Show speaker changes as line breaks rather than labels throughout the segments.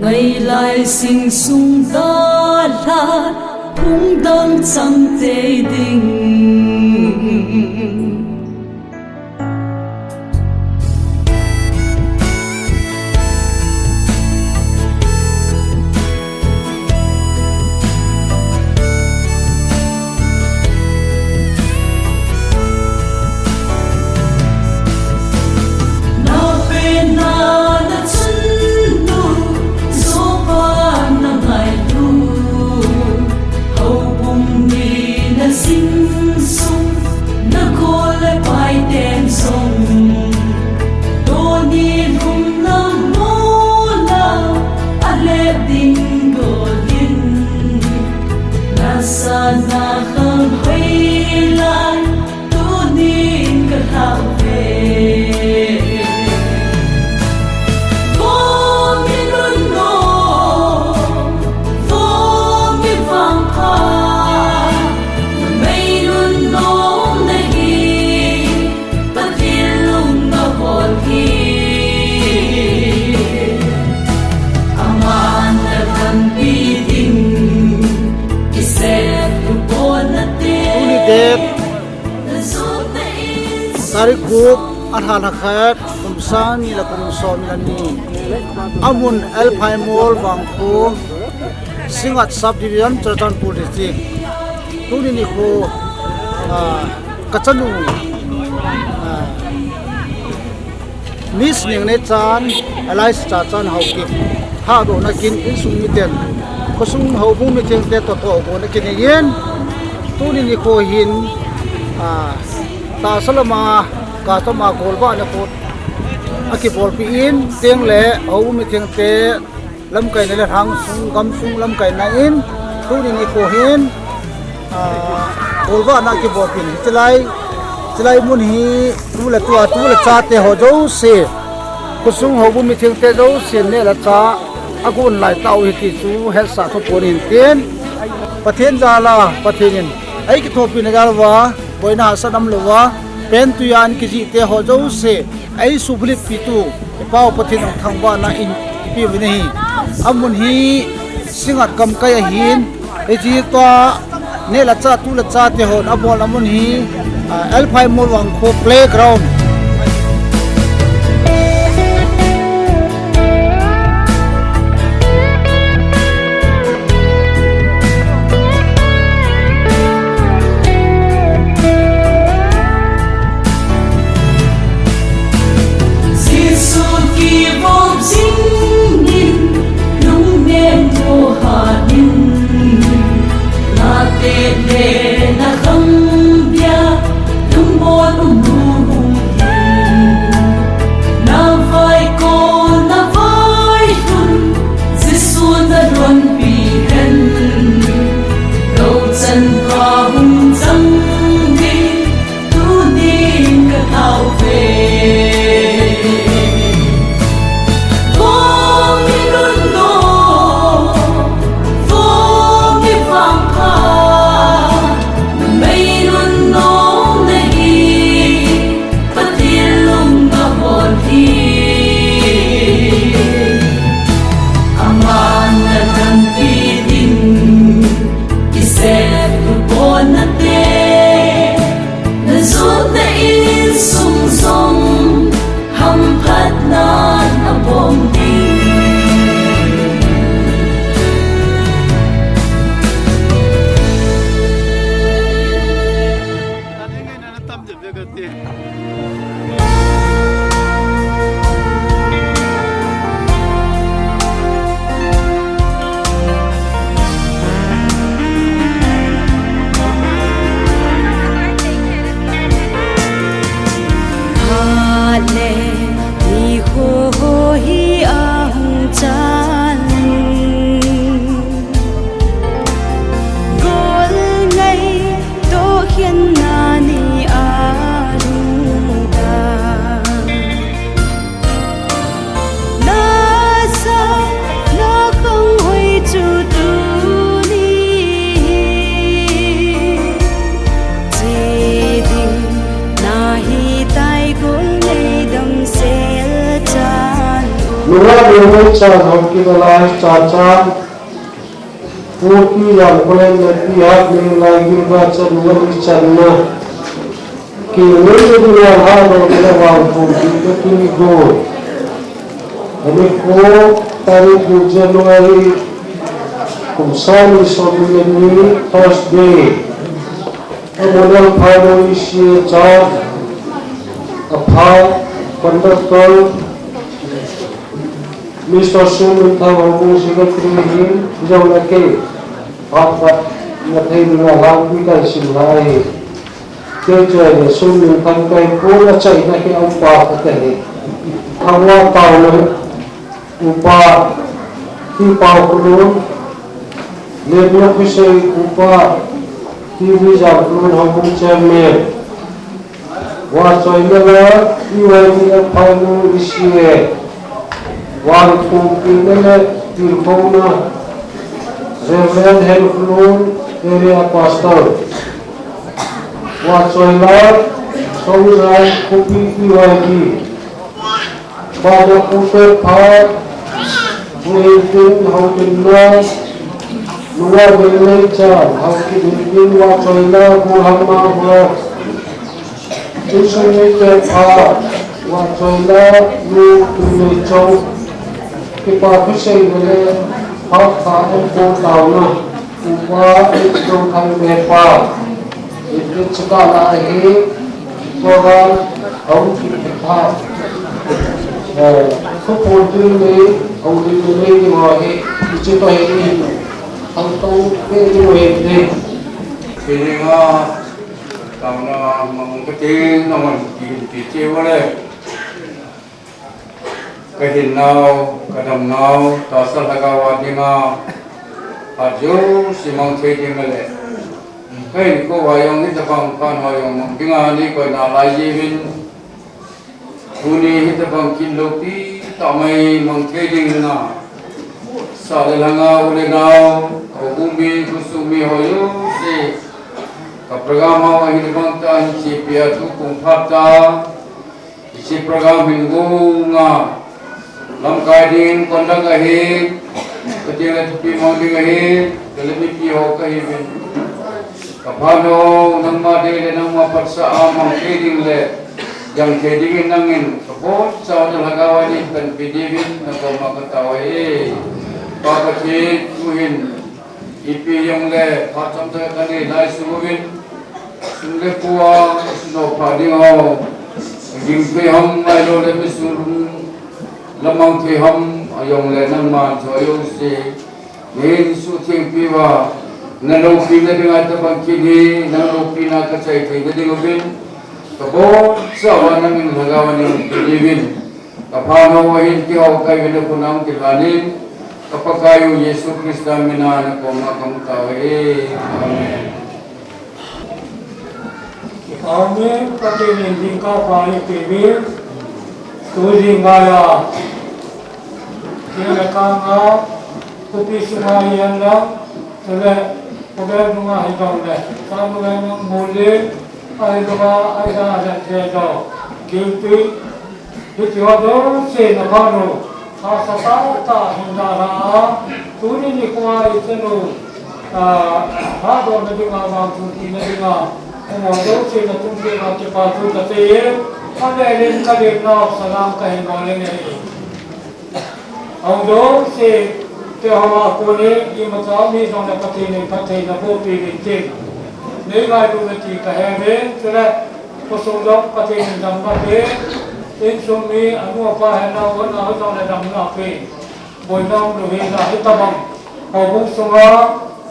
ngày lại sinh sung ta là thung đăng chẳng tê đình sana không hay lại tu nín cả thảo về vô mi luôn nô vô mi vang pha mây luôn nô này bất thiên lung nó hồn hi aman đã vẫn bi tình
tarik group arhan khat kumsan la kumsom lani amun el phaimol bangpu singat subdivision churchanpur district tuni ni kho kachanu nis ning ne chan alai cha chan hauki ha do na kin in sung miten ko sung hau bu mi teng te to to ko na kin yen tuni ni kho hin ta salama ka to ma golba na ko aki bol pi in teng le au mi teng te lam kai na le hang sung gam sung lam kai na in tu ni ko hin golba na ki bol pi chlai mun hi tu la cha te ho jo se ko sung ho bu mi teng te jo se ne la cha agun lai tau hi ti chu hel sa tho porin ten pathen jala pathenin ai ki thopi na galwa boina sanam lowa pen tuyan ki ji te ho jo se ai sublit pitu pau pathin thangba na in pi bini amun hi singat kam kai hin e ji to ne la cha tu la cha te ho abol amun hi l5 mol wang kho playground
na không bia lung bò lung
Luar dengan cara hokilah caca, hoki yang boleh pihak lagi baca luar bicara. Kini dunia hal dalam hoki kini go. Ini ko tarik Januari kumsali sobilan ni Thursday. Kemudian pada isi cat apa conductor Mr. Sun tahu musik krimin jauh lagi apa nanti dengan lagu kita simulai kerja Sun tangkai pun cai nak apa kata ni awak tahu upah tipau kulun lebih kisah upah TV jam kulun hubung cermin wajah ini iwainya paling isi Wan kumpinan tilkona Reverend Helflun area pastor Wasoilar Saurai Kupi Iwagi pada pusat Pak Muhyiddin Haudillah luar Malaysia Haudillah Wasoilar Muhammad Usunnya Pak Wasoilar Malaysia kita bisa boleh hak kaum tahunan upah itu kami berapa itu segala ini orang kaum kita kemudian ini mahe itu ini atau ini
kini ngah tahunan mengketing namun di boleh kehinau, kadamnau, tasal hagawa dinga, ajo simang ceding mele. Kain ko wayang ni tapang kan wayang dinga ni ko nalayibin. Kuni hitapang kinloki tamay mang ceding na. Salilanga ulinau, ugumi kusumi hoyo si kapragama wa hitapang tan si piatu kumpata. Si program minggu nga lam kaidin kondang ahi ketiga tepi mau dengahi dalam mimpi ho kahibin kapano nama de nama paksa amang keding le yang kedingin nangin kapot sa wadal hagawani kan pidibin nakau makatawai pakacit tuhin ipi yang le pacam saya kani nai sumubin sumle puwa suno pading ho jingpe ham nai lo le misurung lamang ke ham ayong le nang man joyo se nin su ting piwa nalo pina dengan tabang kini nalo pina kacai ke jadi ngobin kabo sawa nang in hagawan ng pilibin kapano wahin ki ho kay wala kunang tilanin kapakayo Yesu Kristo minana ko makamutawi amen.
Amen. Pati ninding ka pahay pibil tuling gaya kinakanga kupi sumayan lang sila pagay mga hitaw na kamo ng muli ay mga ay sa dito guilty dito do si nakano kasasata hindara tuling ni kuha itino hado na di nga magpunti na di nga umodo si natungki na tipatu katayin Pagkailin kalim na salam kahingaling niya. Ang doon si Tehawa Kuni, imatami dong napatinin patay na po pilitin. Nilay dumiti kahebin, sila pusundok patinin ng pati, insumi, ano pa henawan na dong na damnapi. Buinang luhin na hitabang, kabong sunga,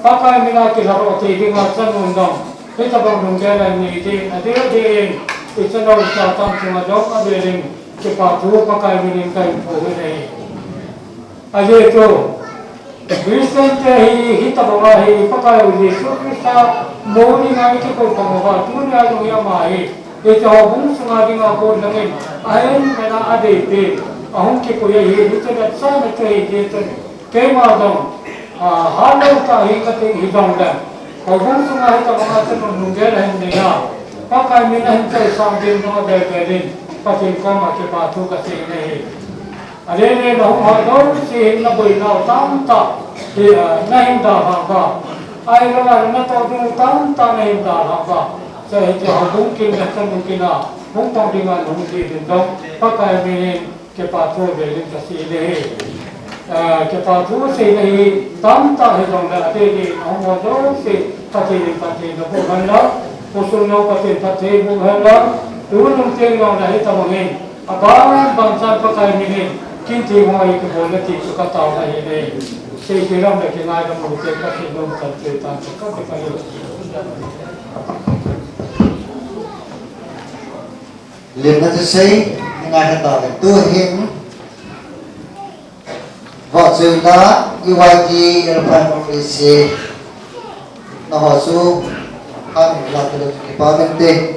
pakay minakilaro titing at sanundang, hitabang nunggelan ni itin, adil-adilin, isa daw sa tang sumadok abiling kipatu pakai mining kain puhui nahi. Ayo itu, Kristen tehi hita bawahi pakai Yesus Krista moni ngai kiko pangwa dunia dunia mai. Itu hubung sungadi ngakor langin ayen mena adete ahung kiko yehi itu dat sana tehi itu kema dong halau tahi kati hidong dan hubung sungadi tabang asen nunggel hendiya. Pakai minah hintai sambil mga bebelin patin ko makipatu kasi inahi. Adene na humadol si na buinaw tanta na hinda haba. Ay na to tanta na hinda haba. Sa ito mungkin na sa mungkin na mung pangdingan mungkin din daw pagkaiminin kepatu belin kasi ilahi. Kepatu si ilahi tanta hidong na atili humadol si pati na buhan na puso na pati buhan na tulong tinggaw na hitamangin. Abangan bangsa pagkaiminin kinti mo ay kabulati sa katao na hindi. Sa ikiram na kinaya mo kasi nung tantritan sa kapikayo.
Liêm nó sẽ ngay là tỏ cái tua hiến vợ dương đó như vậy thì là phải một cái gì nó họ su ăn là cái bao nhiêu tiền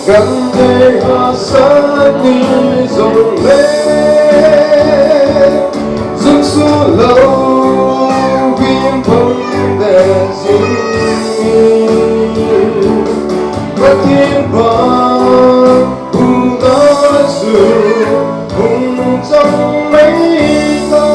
Gandhe hasani zonle Zuksu lau bim pang de zini Batin bang unasu Hung trong mấy ta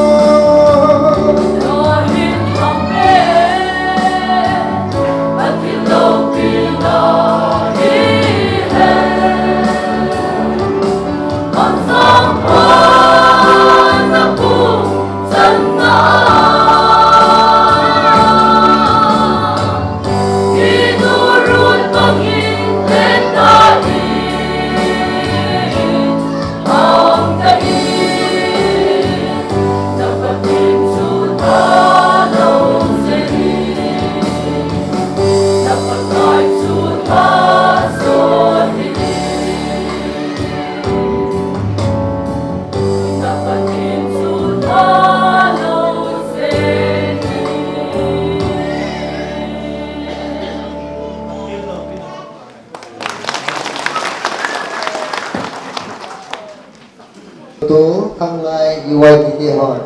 khang lai UID đi hỏi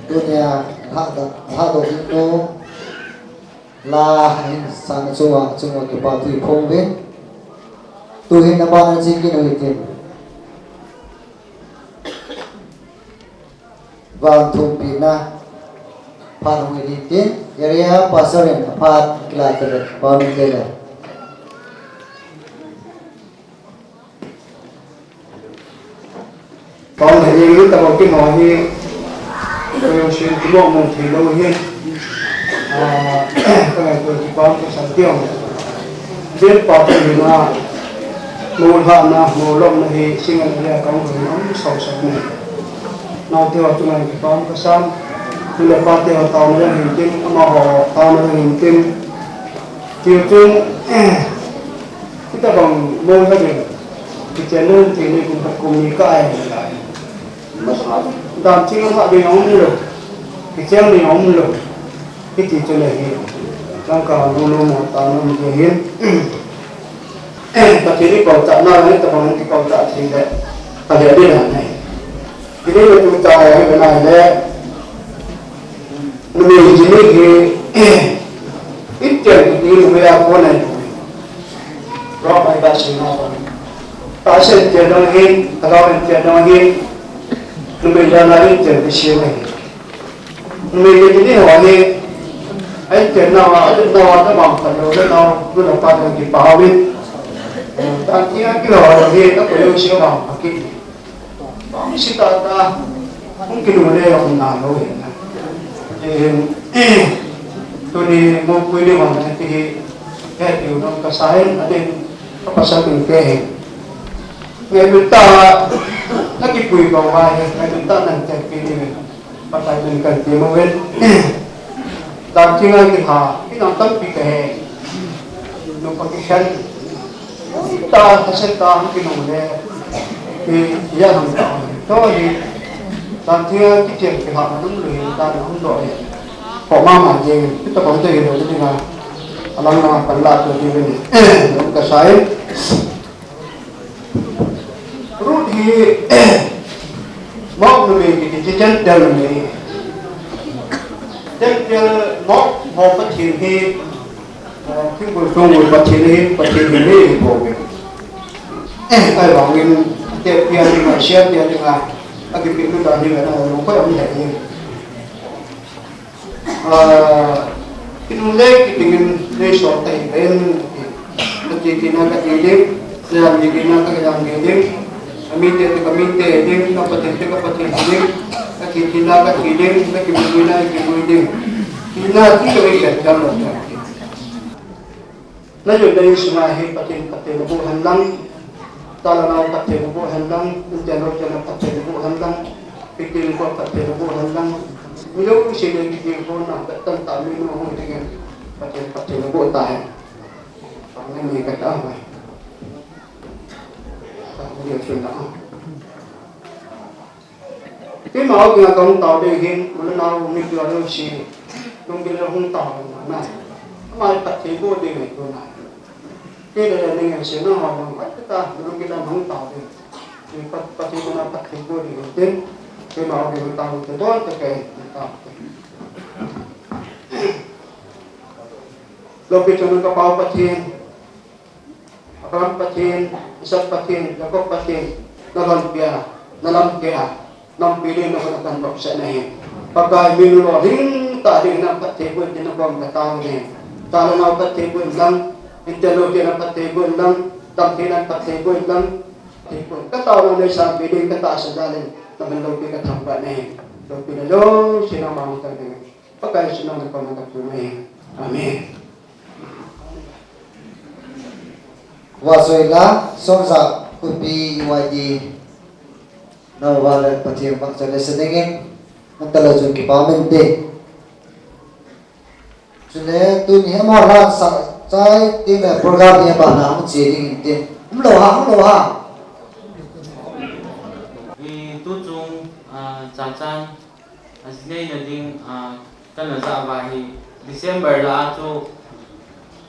dunia hạ độ itu là hành sang chung cái bảo thị phong bên tu hình là bao nhiêu cái nơi tiền vàng thùng pin na phan hoi đi tiền area pasarin phan kila ter bao nhiêu cái này
còn thì những cái tàu cái mỏ như tôi xin cái bộ một thì lâu hơn cái này tôi chỉ có cái sản tiêu biết bảo thì là mùa hạ na mùa lông thì sinh ra có người nóng sầu sầu này nào theo chúng mình có cái sam như là bao tiêu tàu nó hình trên mà họ tàu nó hình trên chiều trên chúng ta bằng môi ra được thì trên lên thì mình cũng phải cùng những cái đàn chiên họ đi ống được thì xem đi ống được cái gì cho này trong cả luôn luôn một tàu nó mình hiến và chỉ đi cầu chợ nào ấy tập bằng cái cầu chợ thì đấy và để đi làm này cái đấy là chúng ta cái này đấy mình chỉ đi thì ít tiền thì đi về con này rõ bài ba sinh nào ta sẽ tiền đâu hết ta lo tiền đâu hết mình ra lại tiền cái siêu này mình chỉ đi hỏi đi ấy tiền nào nó bằng phần đồ nó là qua được cái bảo đi ta chỉ cái lò thì nó có yêu siêu bằng cái bằng siêu ta không cái đồ này không nào đâu thì tôi đi mua quê đi bằng thì cái điều nó có sai ở đây nó có sai từng cái ngày mình ta nó cái quỳ vào vai ngày mình ta nằm chạy cái gì và tại mình cần tiền mua bên làm chi ngay cái hà cái nào tâm bị cái nó có cái khen ta sẽ ta cái nồng này thì gia đình tạo đó thì làm chi cái chuyện cái hà nó lười ta nó không đổi họ mang mà gì chúng ta không thể hiểu được như nào làm nào cần làm được như vậy nó cái sai rồi thì móc người cái chân đều người chân móc họ phát triển thì khi vừa xong rồi phát triển thì mới bộ ai bảo mình tiền tiền thì mà share tiền thì là cái việc nó là như vậy là không có ông thầy gì cái lúc đấy cái tình đây sọt tay bên cái gì nó cái gì đấy làm gì nó cái làm gì đấy mite din na patente ka patente din nakikina ka kiling nakikina din kina dito ay jalo na yun na yung sumahi patinubuhan lang talanaw patinubuhan lang jalo patinubuhan lang pitil ko patinubuhan lang bilo ko sila pitil ko na tantami mo mo tingin patinubuhan tayo pang may katawa điều chuyện đó cái máu kia công tàu để hiện một lần nào mình đưa đâu xí không biết là không tàu mà mà tập thể vô để này thôi này cái này là những cái nó họ bằng cách ta không biết là không tàu thì tập thể nó tập thể vô để đến cái máu thì tàu thì tốt cái tàu lúc bây giờ nó có bao patien ram patien isat patien lakop patien nalam kaya nam pili na kan bab sa nahi pagka minulo ring ta din na patibon din na bang katao ni talo na patibon lang intelo din na patibon lang tamtinan patibon lang patibon katao na sa pili kata sa dalin naman lopi katamba nahi lopi na lo sinamang tabi pagka sinamang pamatatunay amen
Wasoila somsa kupi UID na wala patiyang pangsa listening ang talajong kipamente sune tu ni mo ra sa chai ti me program ni ba na mo chi ding tin lo ha
tu chung cha chan asne na ding kan na sa ba hi December la chu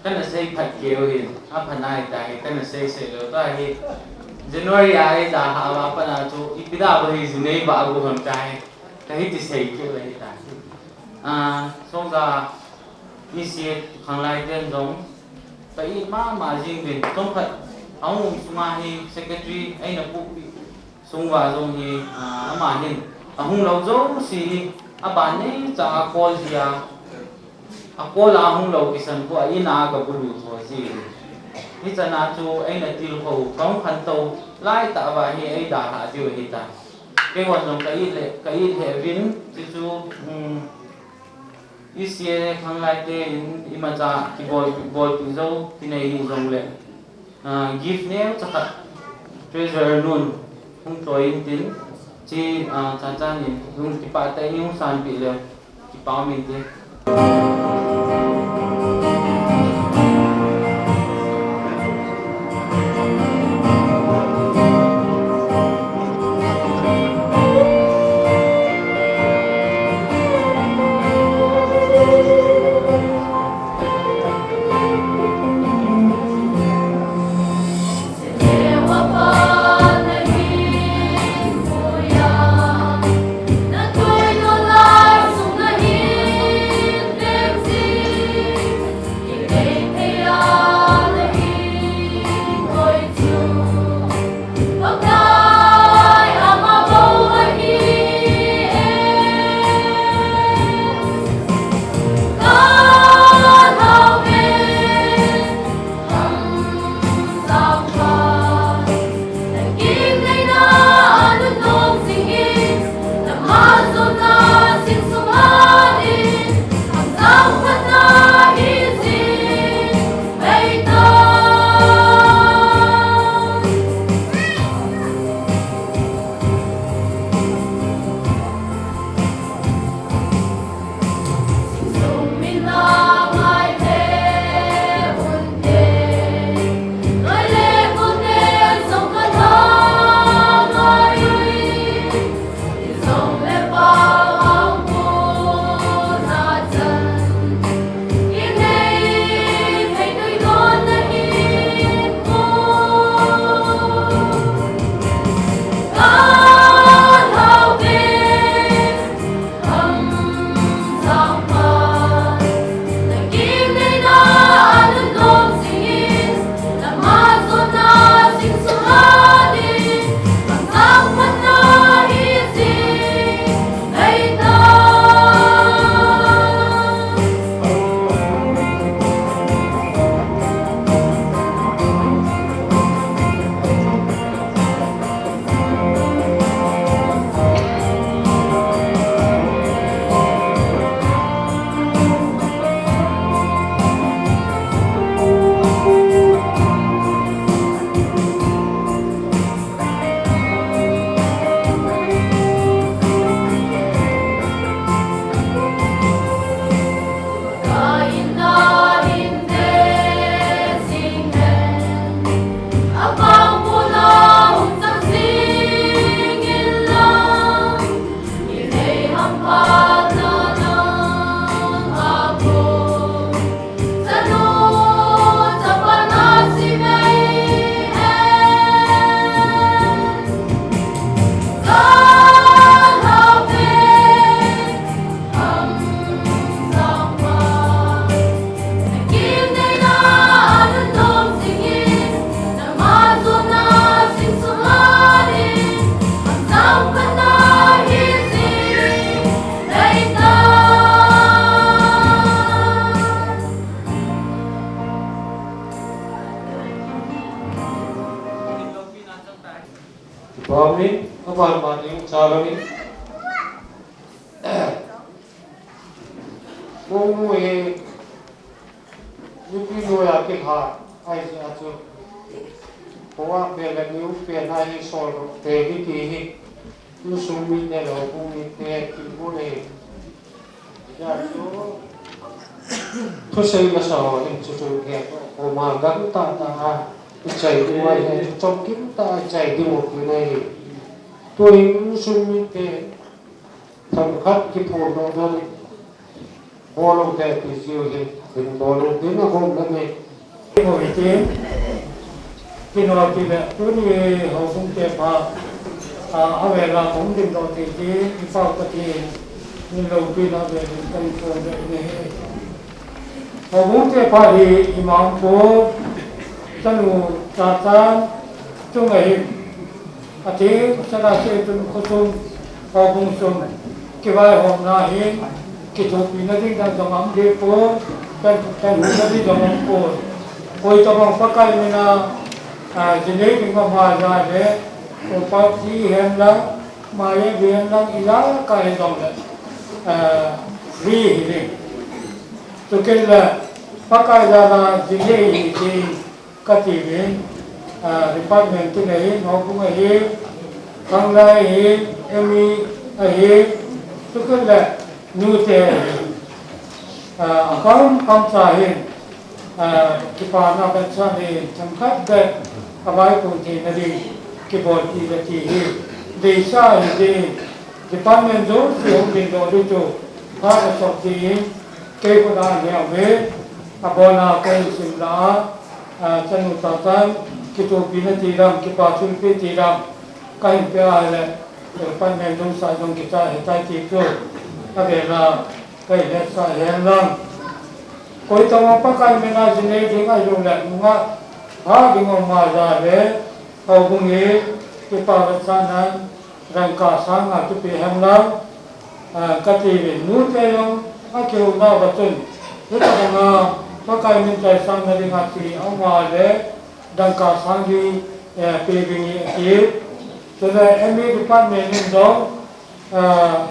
kan na sei phat keu hin a phanai ta hi kan na sei se lo ta hi January ay dah apa na tu ipida bahi Junei ba agu ham chai kahi ti sei ke lai ta so ga isi khanglai den dong pai ma jing bin tom phat aung sunga hi secretary ai na pu sungwa jong hi ama hin ahung lo zo si aban ne cha call sia a call ahung lo kisan ko ai na ga bulu so si hi chana chu ai na til ho kong khan to lai ta wa hi ai da ha ju hi ta ke won jong kai he vin chu isi khanglai te ima cha ki boy pi zo ti nei hi jong le gift ne cha khat treasure nun hung toy in tin chi cha cha ni hung ki pa tai ni hung san pi le ki pa min te
Amin, apa mani carani? Munggu yuki doya ke ha, ai si acu. Bawa bela niu bela ni solo, tegi tihi, tu sumi ne lo bumi te kibu ne. Ya tu, tu sei masa ni cucu ke, o magang ta ta. Chạy đi ngoài này trong kiếm ta chạy đi một cái này tôi cũng sung như thế thằng khách cái phổ nó thôi bò lông thế thì siêu gì đừng bò lông thế nó không được này Hồi thế ที่นอนที่เนี่ยตัวนี้เขาคงเจ็บมาเอาเวลาผมดึงตัวที่ที่เฝ้าตะกี้นี่เราปีนเอาไปเป็นคนแบบนี้เขาคงเจ็บพอดีอิหม่ามผู้สนุกตาจงไงอาทิตย์สนาเชตุนคุซุมเขาคงส่งเก็บไว้ห้องน้าเห็นกิจปีนั้นที่การสมัครเด็กผู้เป็นหัวหน้าที่สมัครผู้โอยต้องฟังกันไม่นาjenis dengan mahal deh, upati hendak maya hendak ilah kaya dong deh, free ini, tu kena pakai cara jenis ini kativin, department tu ni, maupun ni, kanglai ni, emi ni, tu kena nute, akam kamsahin, kita nak baca ni, jangkat deh. Abai kunci nadi keyboard di desa ini department tu siapa bintu itu ada seperti kepada yang abona kai simla cenutatan kita bina tiram kita sulpi tiram kai piala department tu saya kita hitai itu agaklah kai desa yang lang koi tahu apa kai mana jenis dengan jumlah bunga dengan mazhar kau bunyi kepawasanan rangka sangat tu pihaklah kativin nuteyong akhirnya betul kita dengan pakai minta sangat dengan si awal rangka sangi pihaknya akhir sudah emi department itu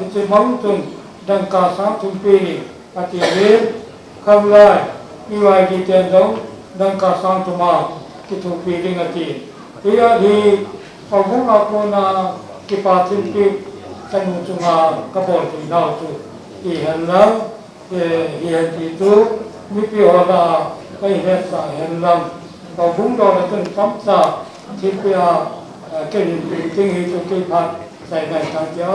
itu mungkin rangka sang tumpi akhir kamlai iwai kita dong rangka sang tuma kita pilih nanti. Ia di panggung aku na kipatin pi kanu cuma kapal tinau tu. Ihan lang, ihan itu mimpi orang kaya hesa ihan lang. Panggung doa tu samsa tipia kenin tinggi itu kipat saya dah saja.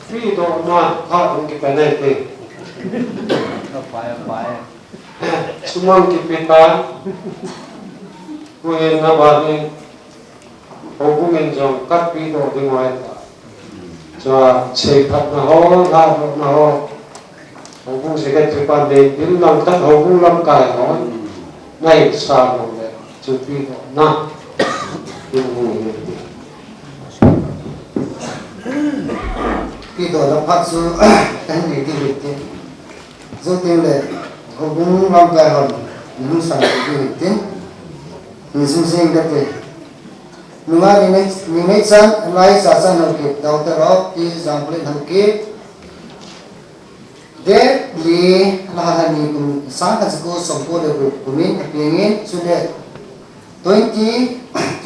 Free dong na kau kita nanti. Semua kita punya nabani hubungan jom kapi dong dengan kita. Jadi cepat na ho hubung sekat cepat deh. Bilang tak hubung lam kaya ho naik sama deh. Cuci dong na hubung ini.
Khi đó là phát xuất cái gì thì việc thế, do tiền lệ họ cũng làm cái hòn những sản phẩm việc thế, những sinh cái thế, nhưng mà những cái sản lại sản xuất hàng kịp đầu tư đó thì giảm lên hàng kịp, để đi là hàng gì cũng sáng cái số sản phẩm được của mình pengen sudah 20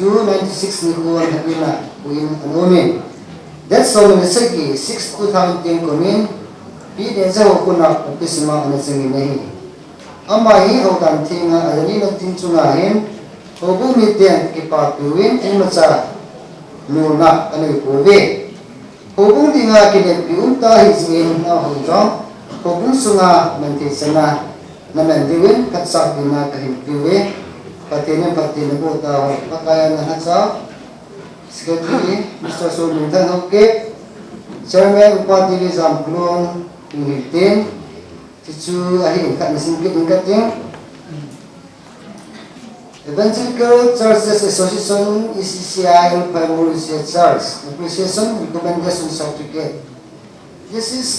to 96 nikuan habina kuin anomin. That's all the segi 6 2010 komin pi de zo kuna pisma ana singi nahi ama hi ho dan thinga ajani na tin chunga hin ho bu mi ten ki pa tuin in ma cha nu na ani ko ve ho bu dinga ki de pi un ta hi zin na ho jong ho bu sunga man ti sana na man diwin kat sa dina ka hin pi ve patene bo ta ho pakaya na ha sa Secretary Mr. Sulintan Hoke, Chairman Upati Zamplon Hiltin, Tichu Ahin Kat Nisingkit Ingkating, Evangelical Churches Association ECCI and Primary Church Appreciation Recommendation Certificate. This is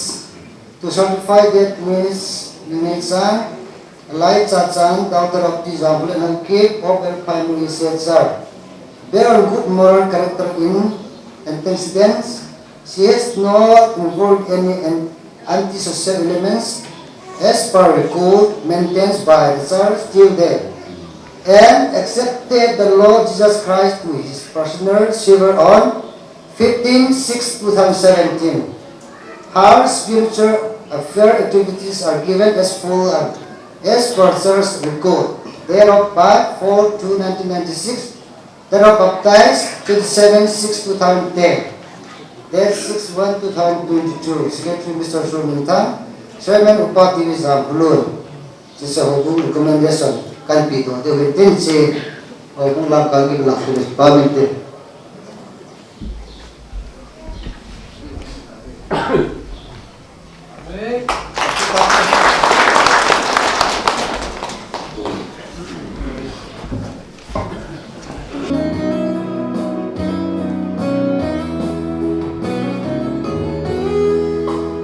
to certify that Ms. Linetsan, Lai Chachan, daughter of the Zamplon Hoke of the Primary Church. They are good moral character in antecedents. She has not involved any antisocial elements as per the code maintained by the church till then, and accepted the Lord Jesus Christ to his personal Savior on 15/6/2017. Her spiritual affair activities are given as full as per church record. Thereof by 4/2/1996. That are baptized 27/6/2010. Date 6/1/2022. Secretary Mr. Surminta. Chairman Upati Zabulun. This is a recommendation. Can be done. They will then say, kung lang kaging lakulis. Paminte.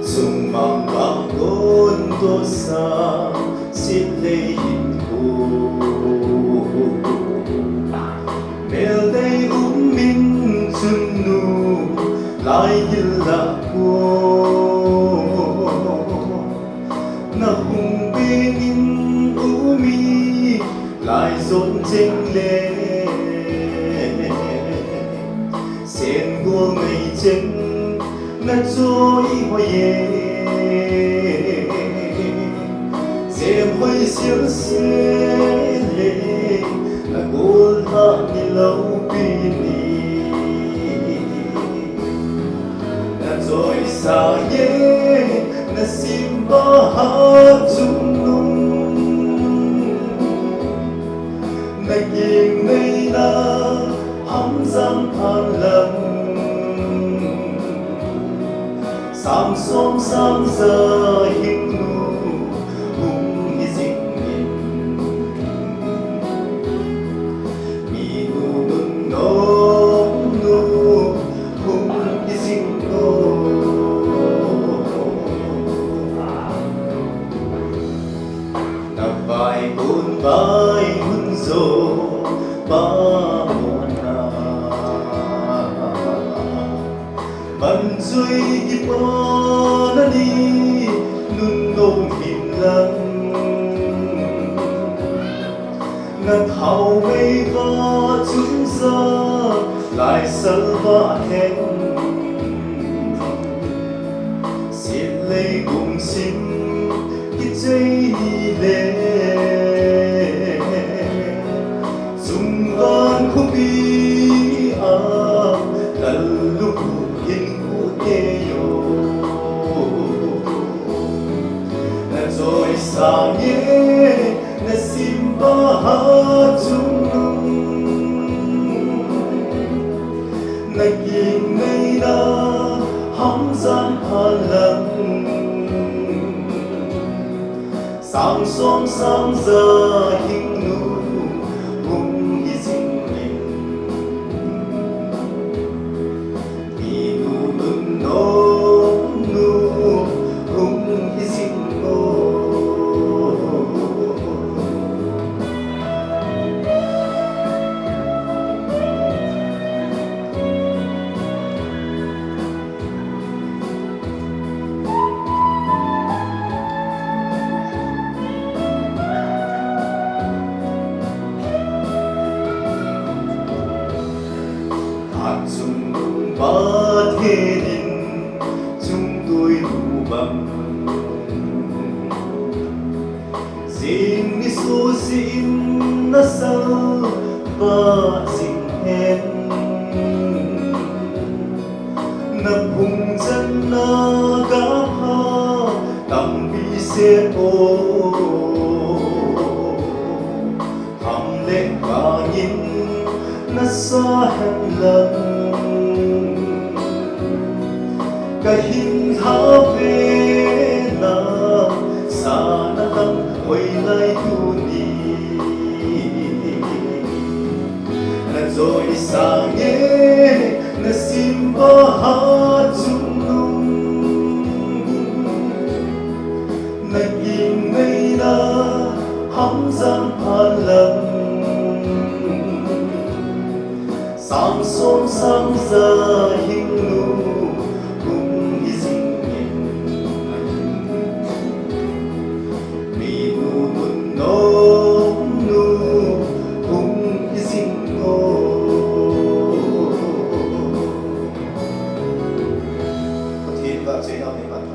Sumambangon to sa silayin ko Melday umin sunu lai gila ko Nahung binin umi lai zon cheng le Sen go ngay cheng na trôi hoa ye xem hơi xiêu xe lệ là cô hạ như lâu bini là rồi xa ye là sim ba hát chung nung là kiềm ngây na hắm giam than lầm Sam som sam giờ hình nu hung hi dinh min mi nu nun no nu hung hi dinh no na vai bun vai hun zo ba Bạn duy kịp ơn đi nun nông hình lăng ngặt hào mây và chúng ra lại sân vã hẹn xin lấy cùng xin cái dây đi lệ dùng gan khúc bi lần lúc rồi xa nhé na sim ba hát chung nung na kiềm ngây na hắm gian than lặng sáng xóm sáng giờ hình nu hung hi dinh mình vì nu nun no nu hung hi dinh chung ba thế đình chúng tôi đủ bằng xin đi số xin na sao và xin hen na vùng chân na gáp ha tầm bi xe ô thầm lệ và nhìn na xa hẹn lần kahin hape na sana lang hoy lai tu ni na rồi sa nghe na sim ba hát chung nung na kim ngây na hắm giam than lặng Sam som sam giờ hình nu hung hi dinh min mi nu nun no nu hung hi dinh no có thiên và chế nào thì bạn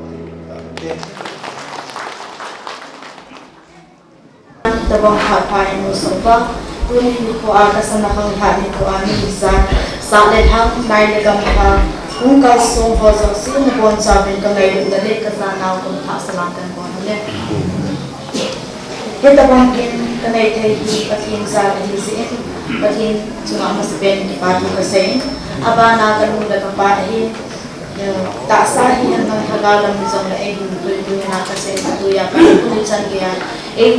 Tabang Hapai Musamba tuni ni ko kasana kang ha ni ko ani sa le thang nai le kam ka ung ka song ho zo si mo bon sa ben ka ngai le le ka sa na ko tha salam kan ko le kita bangkin ka nai thai ki patin sa hi si patin chunga mas ben ki pa ka sai aba na kan mu da ka pa hi tak sah yang menghagalan misalnya pui na kasi tuya kan tulisan kaya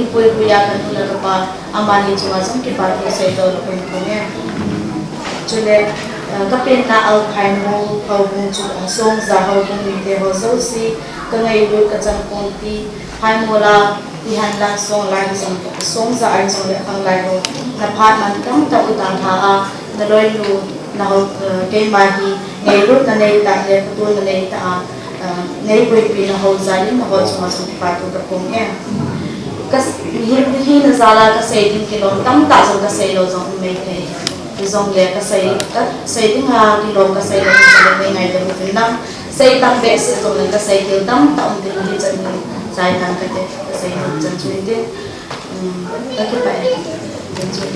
pui kan tula pa amani cuma sampai parti saya tahu punya jadi kapin na al kain mo kau cuma song zahau pun minte ho si kengai ibu kacang ponti kain mola ihan lang song lagi song zahai song lekang lagi napat mantang tak utang haa naloi lu nào cái mà thì ngày lúc này tại ngày tôi này tại ngày buổi vì nó hậu dài nhưng mà họ chỉ mà chúng phải tụ tập cùng em cái khi nó ra là cái xây dựng cái lồng tắm tạo ra cái xây lồng giống mấy cái giống lệ cái xây tiếng Hà cái lồng cái xây lồng là mấy ngày được một năm xây tăng bệ sử dụng cái xây kiểu tắm tạo từ cái chân dài tăng cái xây lồng chân chuyên đấy cái vậy chân chuyên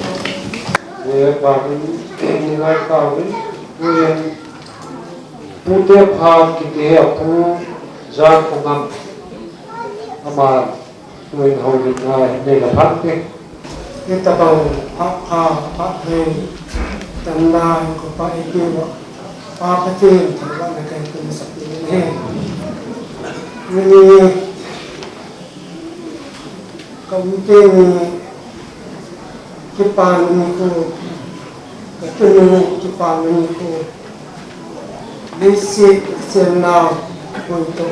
về bản ni lai cao đấy nguyên pu te pha ki te pu za ko ngam ama nguyên hầu định này đây là phát cái ta bằng phát về tận đài của phải kêu phát cái tiền thì là cái công sắc như thế vì công tiền cái bàn của cái tuần cái bàn của lấy xem nào rồi to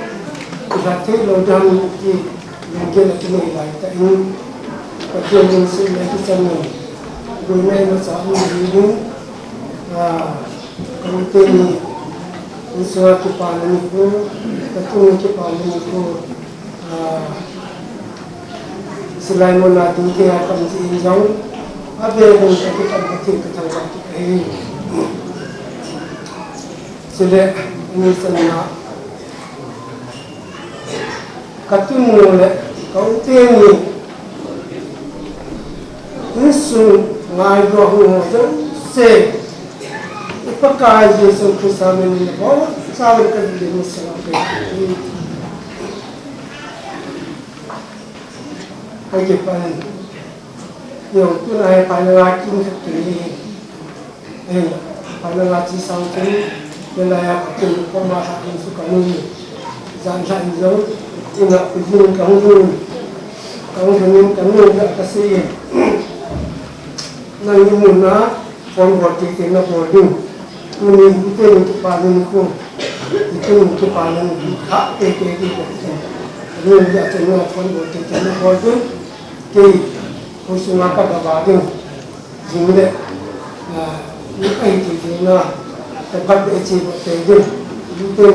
cái thế lo đam cái những cái này lại tại những cái chuyện mình sẽ lấy cái chân mình rồi này nó sẽ như đúng công ty mình sẽ cái bàn của cái tuần cái bàn của selain melatih dia akan seinjau ada yang kita berarti kita waktu sudah ini sana katun mulai kau tiang ini sun ngai dua orang se ipakai Yesus Kristus ini bawa sahaja kerja masalah cái chụp ảnh nhiều cái này phải là kinh thực tế phải là chỉ sau cái là cái con mà học sinh có nuôi dàn dàn dấu thì là cái gì cắn nuôi là cái gì này như muốn nó con bọt thì nó bọt đi mình cái chụp ảnh không cái chụp ảnh khác cái nên giờ thì nó con bọt thì nó bọt đi cái hồi xưa các bà đừng dùng để những cái thì nó phải bắt để chỉ một cái đừng những cái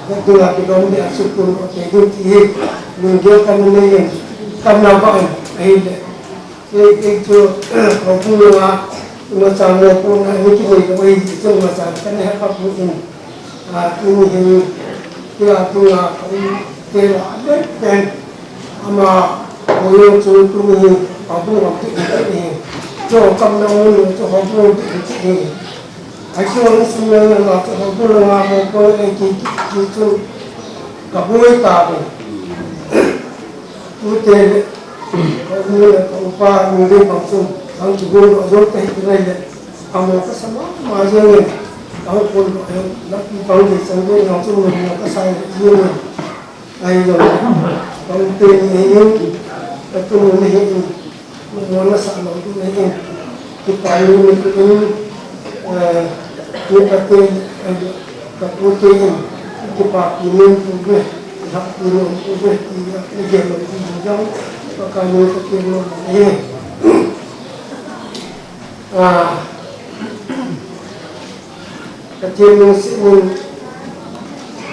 mình cái là cái đó để áp dụng một cái đừng thì mình đưa cái này cầm nào vậy ấy cái chỗ có phụ nó sang một con này những cái gì cái gì trong mà sang cái này các phụ huynh cái là cái là rất quen mà ôi chú tôi học buông học tự này cho cầm đâu nữa cho học buông tự này ai cho nó xin là cho học buông là một cái chú cả buổi cả rồi tôi tên có như là ông pa người đi học xong ông chủ buông ở dốt cái này là ông một cái sắm mà riêng mình ông quân nó ông thì sang bên học xong mình nó có sai riêng mình ai rồi ông tên ấy itu ini mana sahaja itu ini kita ini kita kaputin kita ini juga hak ini juga ini jadi jauh makanya kita ini kecil muslim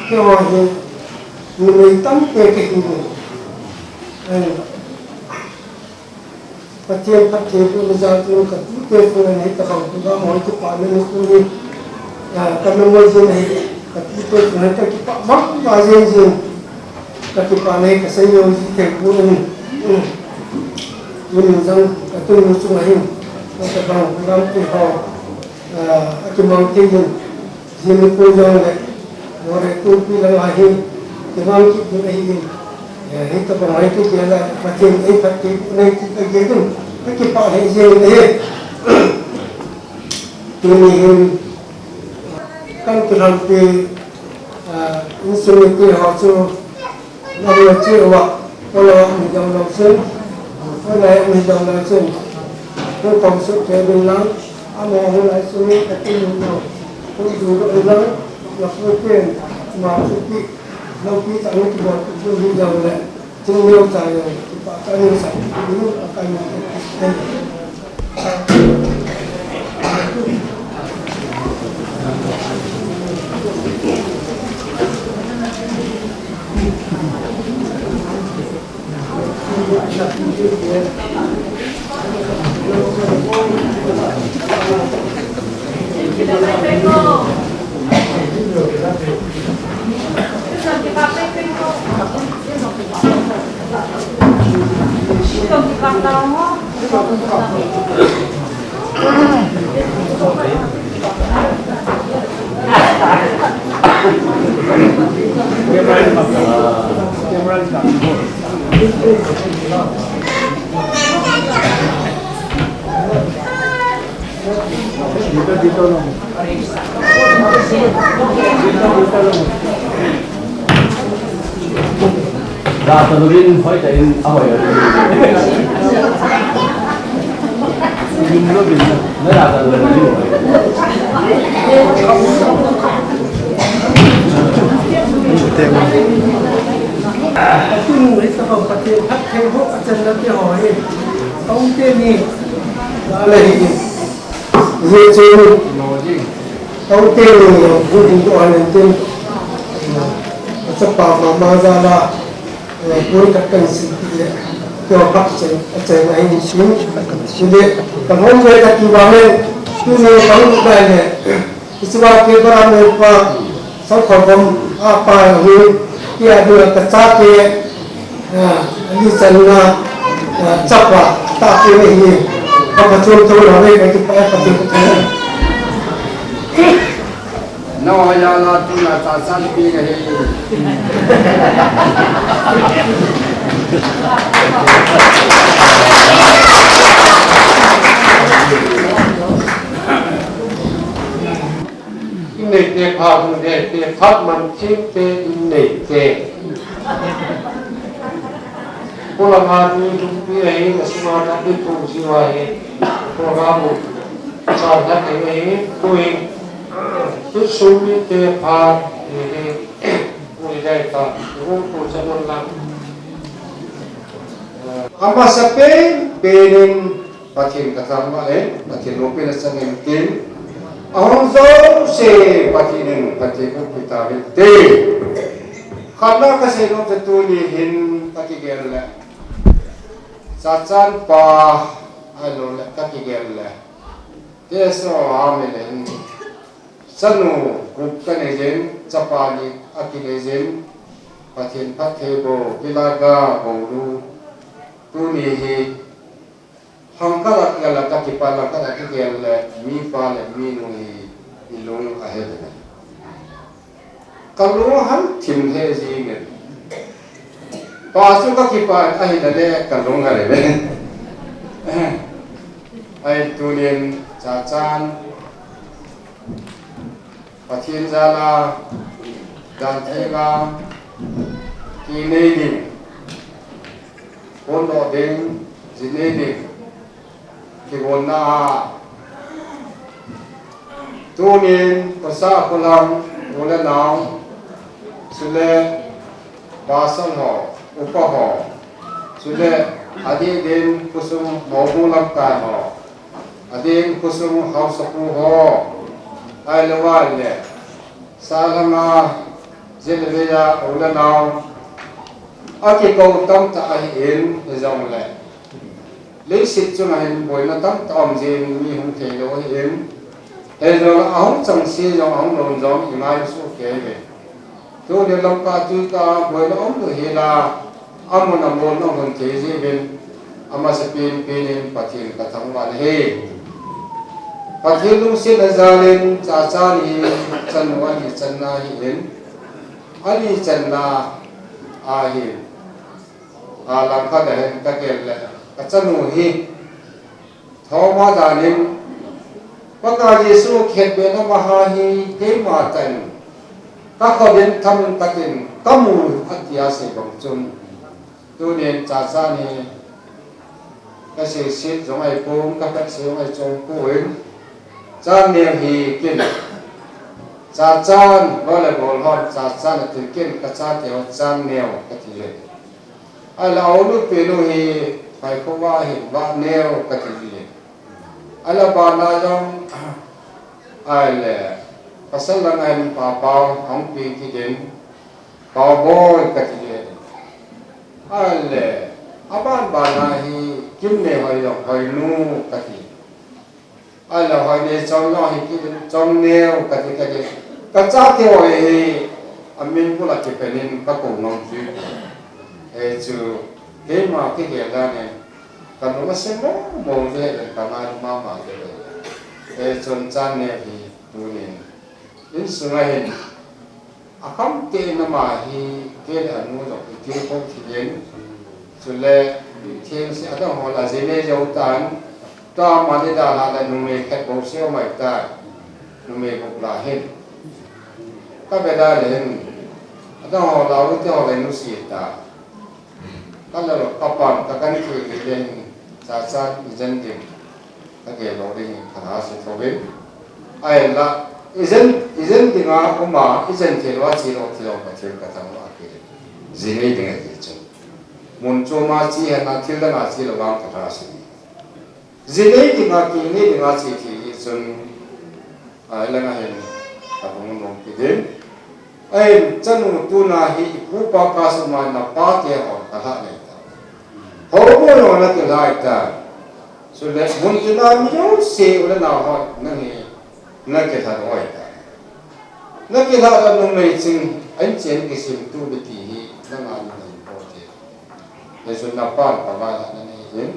kewajib menentang kehidupan Pati pun menjadi orang ketiga pun ini terang juga mau itu panen itu ni, kami mesti ni ketiga pun nanti kita mak bahagian ketiga panen kesayu kita pun tunin jang tunin sungai hin ta bang ram ti ho akimang ti hin hin ko jang le ore tu pi la hi ti bang ki tu hi hin hi ta bang ai ti la patin ai patin nei ti ta ge dun ki pa he je ne tunin hin kan kiran pi insulin ti ho chu na le chi wa kalau mi jang lo sen kalau mi jang lo sen ko kom su ke bin lang amo ho lai su ni ta ti no ko du ro lang la fu ken ma su ti lo pi ta ni ti bo tu mi jang le chung yo ta yo ti pa ka ni sa ni ka ni
Tuloyin hoy tayo ahoy. Yung lo bin na nada na yun.
Tung sa pagpati at kay ho at sa nabi hoy. Tong ni alay ye chenu tong ni budin to anan tin sa pa ma za la puri kakkan si to pak chen chen ai ni shin shide kamon je ta ki wa me tu ne bang ka ne iswa ke bara me pa sa khom apa hu ya du ka cha ke ni san na chapa ta ke ni pa pa chu to ra me ka ki pa pa ti ko
no ya la tu na ta san pi ga he
nei te pha nu de te phat man chi te nei te pola ma ni tu pi ai na sma ta ti tu si wa he ko ga mu sa ta ke ai ko in tu su mi te pha ni ko dai ta ko ko sa non la amba sa pe penin pathin ka tham ma le pathin ro pe na sang em tin ahong zo se patinin patiku pita te khana ka se no te tu ni hin patigel la sachan pa alo la patigel la te so amelen sanu gup ka ne jen chapani akine jen pathin pathebo pilaga boru tu ni hi hangkala ngala takipala kana kigel mi pale mi nui ilung ahead kalu han tim he jinge pasu ka kipa ahead le kalung ngale be ai tulien chachan pathin jala dan thega kinei ni kono ding jinei kibona tunin pasa kulang mula naw sule basan ho upa ho sule adi din kusum mobulang ka ho adin kusum hausapu ho ay lawale salama zilbeya ula naw aki kautam ta ahin zamle lấy xịt cho này buổi nó tắm tòm gì mi không thể đâu hiếm thế rồi ống trồng xi rồi ống đồn giống thì mai số kế về tôi đi làm cả tôi cả buổi nó ống được hiện là ông một năm bốn ông còn chế gì bên
ama sepin pinin pathin kathang man he pathin lung sin azalin cha cha ni chanwa ni channa hi in ali channa a hi lam kha da hen ka kel ka chanu hi thoma danin Pagka Yesu khet be na mahahi ke ma tan ka khodin tham takin kamu atia se bang chun tu nen cha cha ni ka se sit jong ai pum ka ka se jong ai chong pu in chan ne hi kin cha chan ba le bol hot cha chan ti kin ka cha te ho chan neo ka ti le ai la o lu pe lu hi pai ko wa hi ba neo ka ti le ala bana jong ai le pasal lang ai pa pao hong pi ki den pao boy ka ti le ai le aban bana hi kim ne hoi lo hoi nu ka ti ai la hoi ne chong no hi ki den chong neo ka ti ka cha te hoi hi amin pu la ki penin ka ko ngong ju e chu ke ma ki ge la ne kan no se mo je ka ma je e chon chan ne hi tu ni in sunga hin akam te na ma hi ke anu do ki ko thi yen chu le thiên se ata ho la je ne jo tan ta ma ne da la da nu me khat bo se mai ta nu me ko la hin ka be da le ata ho la u te ho le nu si ta ka la pa pa ka kan ki ki len cha cha jen dim ka ge lo ring khana se tho ben ai la izen dinga uma izen thilwa chi ro thilo ka thil ka thang wa ki zine dinga ki chu mun chu ma chi ha na thil da na chi lo wang ka tha si zine dinga ki ne dinga chi ki chun ai la nga hen ka bung nom ki den ai chanu tu na hi pu pa ka su ma na pa ke ho ka ha ne ta ho bo no na ke lai ta so le mun tu na mi yo se ula na ho na ni na ke tha oi ta na ke tha da nong nei ching an chen ki sim tu bi ti hi na nga ni nei po te le so na pa pa ba na nei yin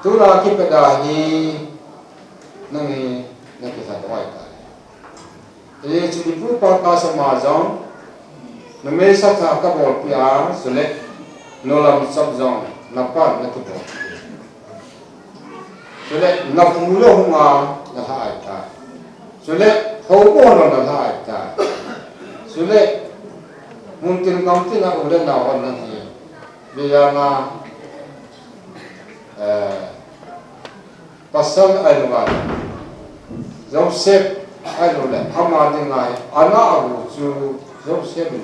tu la ki pa da hi na ni na ke tha oi ta le chu di pu pa ka sa ma jong na me sa tha ka bo pi a so le no lam sab jong na pa na tu bo so le na pu lo ma na ha ai ta so le ho bo no na ha ai ta so le mun tin kam tin na o le na on na hi bi ya na pasal ai wa Joseph ai lo le ama de ngai ana abu chu Joseph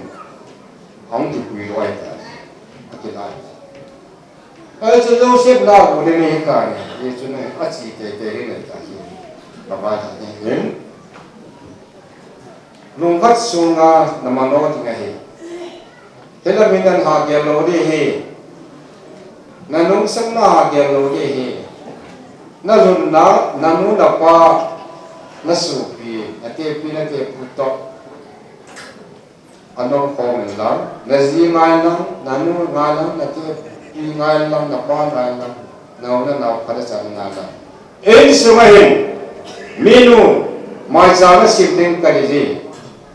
hong di pi roi ta ki lai ai chu Joseph la bu le ni ka ni ye chu ne a chi te te ri ne ta hi ba ba ta ne yin lung khat su nga na ma no ti nga hi te la min dan ha ge lo di hi na nung sam na ha ge lo di hi na run na nu na pa na su pi ate pi na te pu to anong ko men la na zi ngai na nu ngai na te pi ngai na pa ngai na pa da cha na la en su ma hin minu mai cha na sim ding ka ji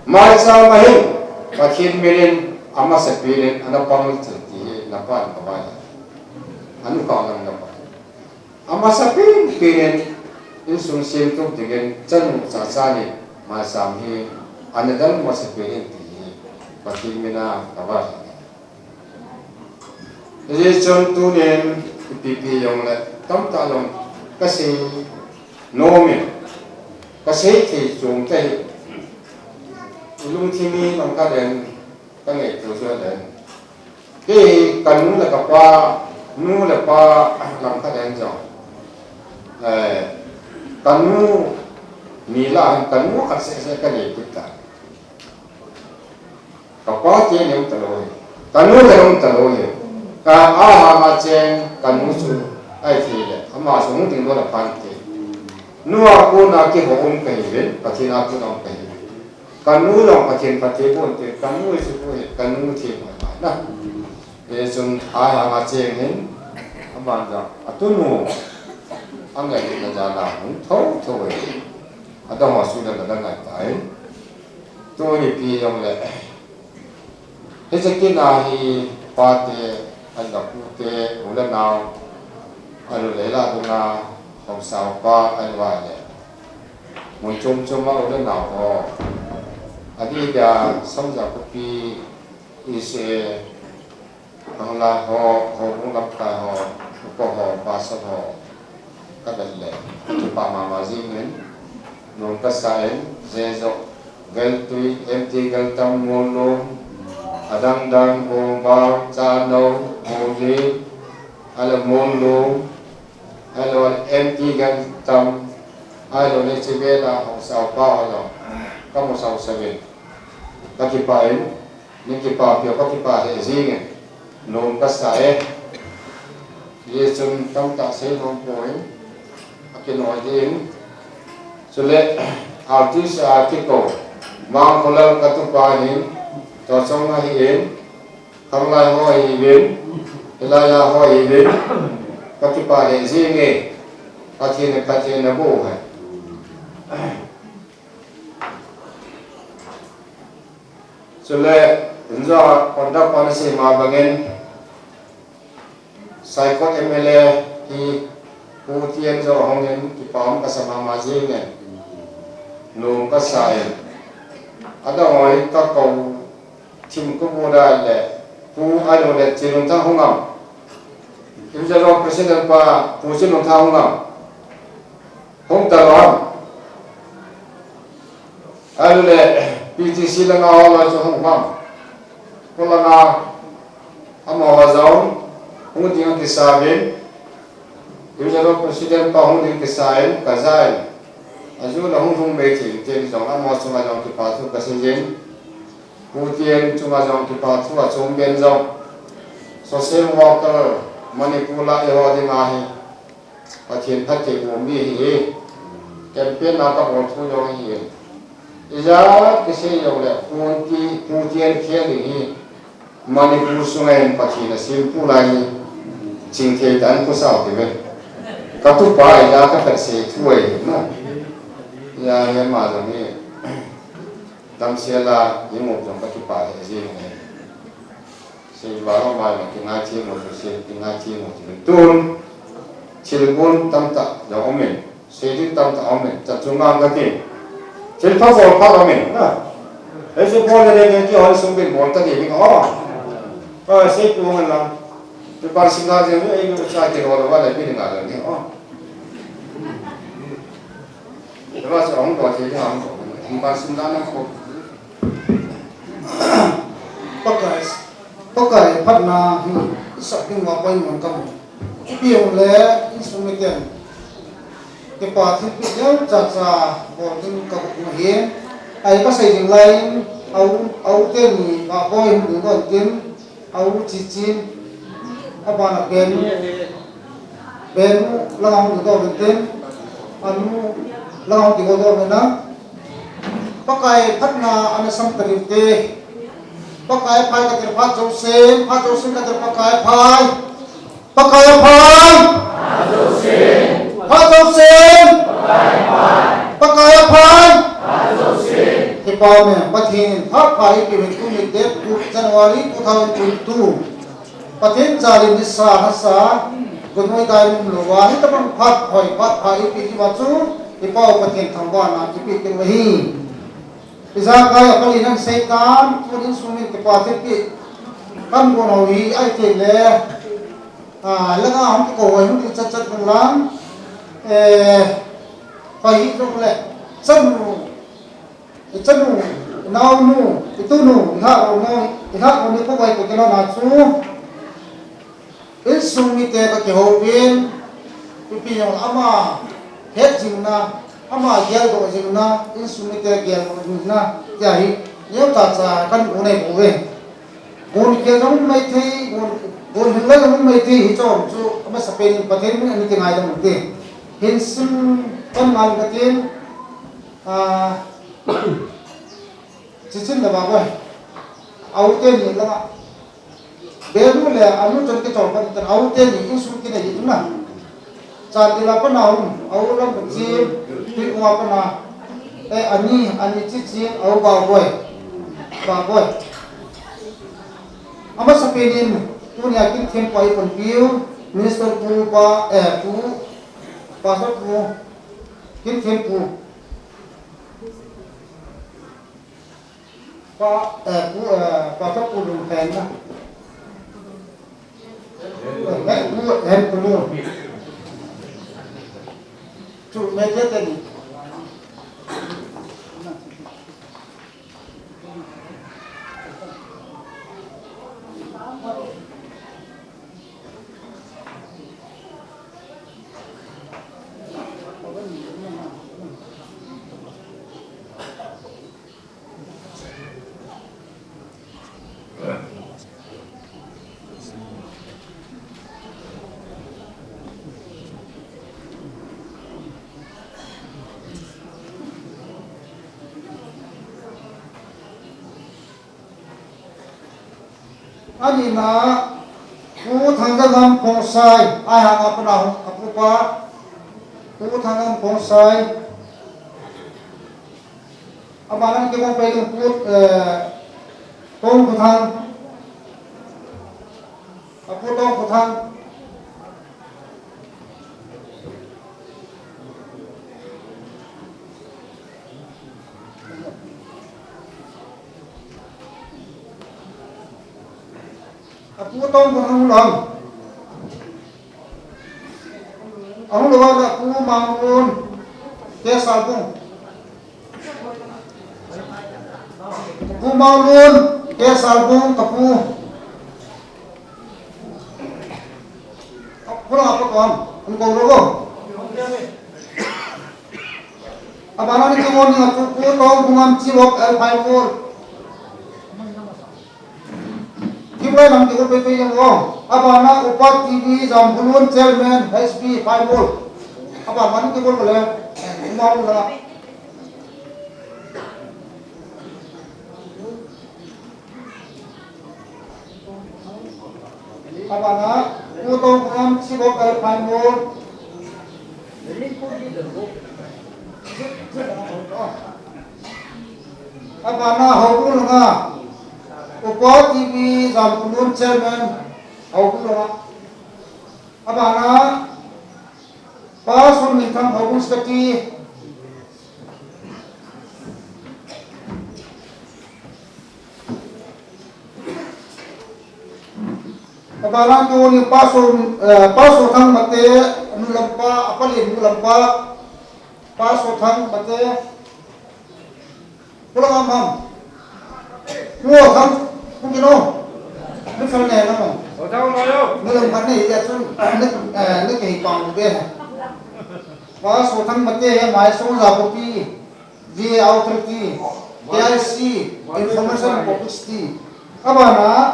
mai cha ma hin pa khin milen ama sa pi len ana pa mi ti na pa ba anu ka na pa ama sa pi len in sung sim tu dengan chân sa sa ni ma sam hi anadal ma sa pi len ti pati mina kawa ye chon tu nen pi yong la tam ta long ka se no me ka se thi chung tai lung thi mi long ka den ka ngai tu so den ke kan nu la ka pa nu la pa long ka den jo kan nu ni la kan nu ka se ka ni tu ta kapal je ni utaloi kanu terung taloi ka aha ma chen kanu su ai thi le ama sung ting do la pan te nuwa ko na ki ho um kai le pathina ku na kai kanu lo pathin pathe bon te kanu su ko kanu thi ma na
Pesun ai hanga cheng hin aban ja atunu angai na jana hun tho tho we adama su da ngai tai to ni pi yong le he se ki na hi pa te an da pu te ula na alu le la tu na hom sao pa an wa le mun chum chum ma ula na ho adi da sam ja ku pi ise ang la ho ho ung lap ka ho ko ho pa sa ho ka da le pa ma ma ji men nong ka sa en je zo gal tui empty gal tam mo lo adang dang ho ba cha no ho ji ala mo lo ala empty gal tam ala ne che be la ho sa pa ho lo ka mo sa sa be ka ki pa en ni ki pa pyo ka ki pa he ji nge nôm các sai ye chun tam ta se nôm poi akin nói din so le artist article mang kholam ka tu pa hin to song na hi en kham lai ho hi ben elaya ho hi ben ka tu pa le ji nge ka thi na bo hai so le enzo kondak panase ma bangen Saikot MLA ki putian zo hongen ki pam kasama maji nge nung ka sai ada ngoi ka ko tim ko boda le pu alo le chirung ta hongam kim ja lo president pa pu chirung ta hongam hong ta lo alo le PTC la nga lo zo hongam ko la nga amo wa zone hung ding ke saben yujalo president pa hung ding ke saen kazain azu la hung me chi chen jong amo chunga jong ki pa thu ka sin putien chunga jong ki pa thu a chong ben jong social worker manipula e ho ding a hi pathian phat ke ko mi hi campaign na ka ho thu jong hi ija ke se jong le putien khe hi manipur sungai pathian simpu lai ching the dan ko sao te ve ka tu pa ya ka ta se thuai na ya ya ma zo ni dam se la yi mo jong ka tu pa he ji ne se ba ro ma ma ki nga chi mo se ki nga chi mo ti tun chil gun tam ta ya omen se di tam ta omen ta chung ang ka ti chil pa so pa omen na e se po le ne ki hol sum bin mo ta di bi ko se pu ngan la tu par singa je me ai cha ke ro wa la pi nga la ni tu ba sa ong ko che ja ong par singa na ko
pakai phat na sa king wa pai mon kam piong le instrument ke pa thi pi ya cha cha bo tin ka ku hi ai ka sai ding lai au te ni ba boy hu ko tin au chi chin apa nak ben lang do ben anu lang ti go do na pakai phat na ana sam tarin te pakai phai ka ter phat jo sen ka ter pakai phai phat jo sen pakai phai thì bao nhiêu bắt hiện phát phải cái việc công việc Tết January 2022 bắt hiện gia đình đi xa hết xa còn mỗi đại mình lúa hết tất cả phát phải cái gì mà chú thì bao bắt hiện thằng quan là cái việc cái gì bây giờ cái cái này xây tan cho đến số mình cái bắt hiện cái căn của nó đi ai thì lẽ lỡ không cái cổ ấy nó đi chặt lắm phải hết rồi lẽ chân nào nu itu nu ihak ni ko bai ko kena na chu isumi te ka ke hobin pipi yang ama het jingna ama gel do jingna isumi te gel jingna ya hi yau ta cha kan ko nei ko ve gon ke dong mai thei gon hingla dong mai thei hi chom chu ama sapen pathen ni ani te ngai dong te hin sim kan mal ka tin chỉ là bà ơi, áo tên gì lắm ạ, belu le anu jon ke chol kan tan au te ni isu ki ne yuna cha de la pa na au lam chi ti wa pa na e ani chi au ba boy ama sa penin tu ni akin them pai kon piu minister pu pa pu pastor pu kin them pu pastor pu lu pen na hem pu lu tu me te te ni ani na ku thangam ponsai ai ha ma pa apu pa ku thangam ponsai abanan ke mo pe ku tong ku thang apu tong ku thang apu tong ku thang lam ang lo na ku mangun ke salbung ku mangun ke salbung kapu pulang apa kawan engkau rogo abana ni kemon ni aku ku tong bungam ciwok al paipur Kimai nam tikul pepe yang wong, abana upat TV Zampunun Chairman HP Paipul, apa mana tikul boleh, mau lah. Abana utong pengam sibuk al Paipul. Abana hokul nga. Upa TV Zampunun Chairman August Lora abana pasun mintam August kati abana ko ni pasun thang mate nulampa apali nulampa pasun thang mate pulang amam mua thang không kilo nước sôi này nó mà nước làm bánh này ra xuống nước cái còn bên và số thằng mặt kia máy số là copy V authority KIC information publicity các bạn á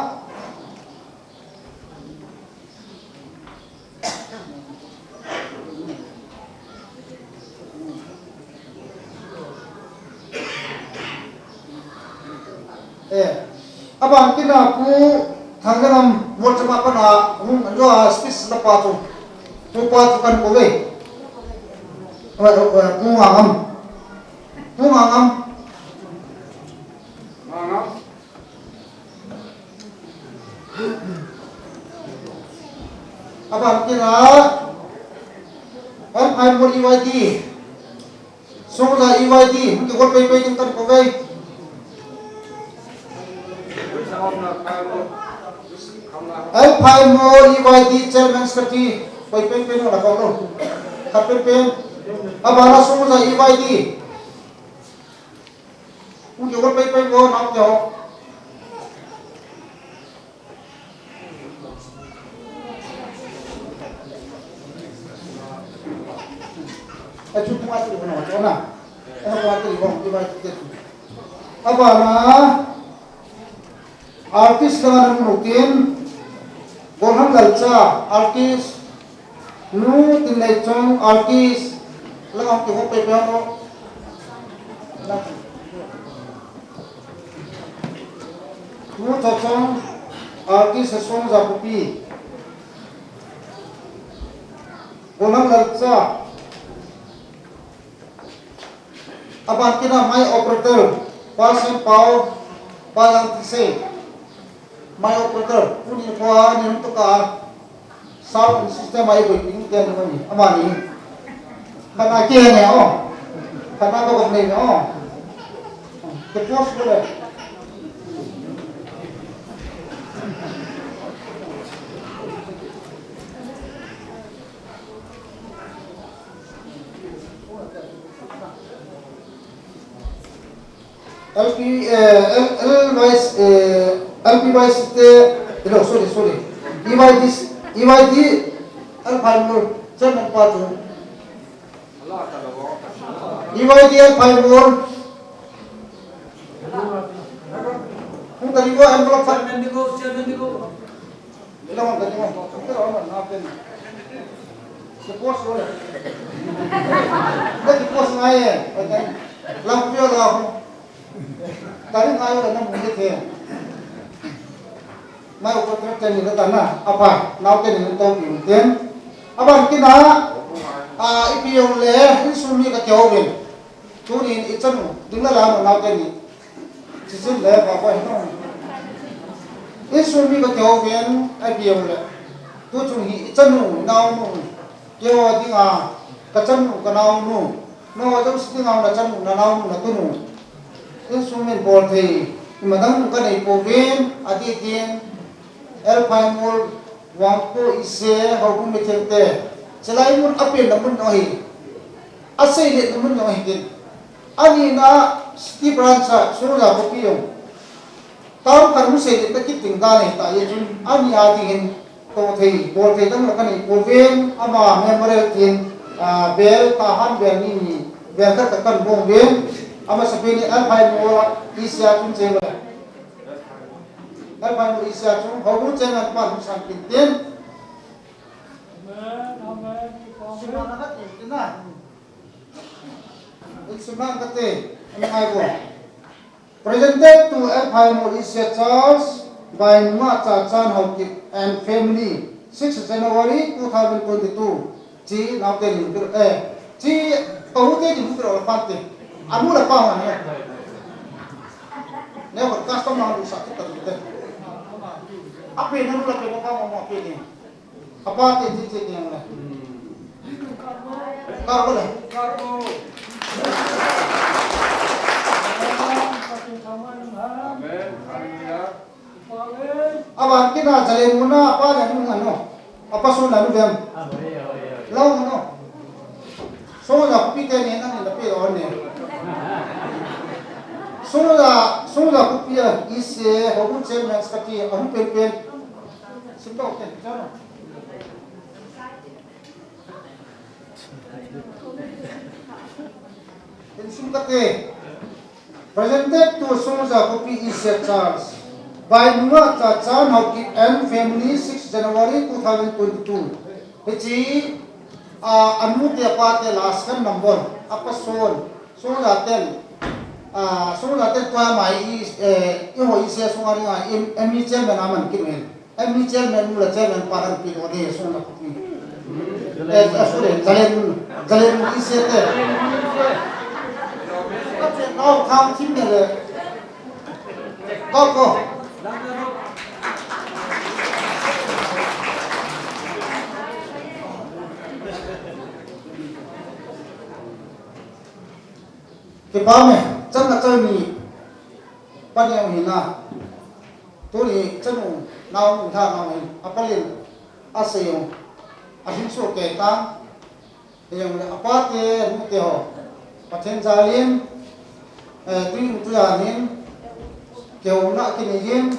abang kina ku thangam wol chama pa na jo space na pa tu pa tu kan ko ve ku ngam abang kina ai mo EYD so la EYD ki ko pe kan ko ve ai phai mo EYD chairman secretary pai pen la ko lo khat pen abana so la EYD ku jo ko pai mo nam jo achu kuma tu no chona ana ko tu ko EYD abana artist dengan mungkin borang galcha artist nu tinai chong artist lang ke ho pe no nu chong artist song za pupi Bonang lalcha aban kina my operator pasen pau palang tise my operator puni kwa ni to ka sound system ai boi ping ten ni amani kana ke ne o kana ko ne o ke post bole LP wise no sorry EYD Al5 Chairman Patu EYD Al5 kung tadi ko envelope Chairman Digo ilang tadi mo pero ano natin suppose wala hindi suppose nga eh lang pio lang tadi ngayon na mungkin eh mai operator ten ni tana apa nau ten ni tong yung ten aban kina ipiyong le insumi ka kyawin turin ichanu dingla la nau ten ni sisin le pa pa ino insumi ka kyawin ipiyong le tu chung hi ichanu nau nu kyo dinga kachanu ka nau nu no jam sitinga na chanu na nau nu na tunu insumi bol thei imadang ka nei povin adi tin L5 wangko ise hogum methente selai mun apel namun nohi asai le namun nohi kin ani na sti brancha sura kopiyo taw karmu se le takit tingda ne ta ye jun ani adi hin to thei bol thei dang lakani poven ama memorial tin bel tahan bel ni bel ka kan bong ben ama sapeni L5 isya kun chela Al-Ban Isya chung hogum jangan pan sampai ten. Semana kate kena. Semana kate angai ko. Presented to Al-Ban Isya Charles by Numa Chan Hokip and family 6 January 2022. Ji nauten ji tahute di bukro pante. Amu la pawan ne. Ne ko customer lu sakit terus. Apa yang nak lakukan kamu mau apa ni? Apa titik yang mana? Karbo lah. Karbo. Awan kita jalan mana apa yang mana? Apa soal lalu jam? Lalu mana? Soal apa kita ni nak ni orang ni. Soalnya aku pilih isi hubung cermin seperti hubung pen simpel kan, jangan. Ini simpel kan. Presented to soalnya aku pilih isi Charles by Numa Chan Hokip and family 6 January 2022. Hiji anu tiapa last kan nombor apa soalnya ten. Soalnya tua mai ini isi sungai ni MI chairman aman kimen MI chairman mula chairman padan pil ode soalnya kopi sorry jalan isi te kau kau tim ni le kau kepame Jangan cakap pada yang hina, tu ni cakap nau muda nau ini apa lin asing asin so kita yang apa te mute ho, paten jalin, ting tuanin, kau nak kini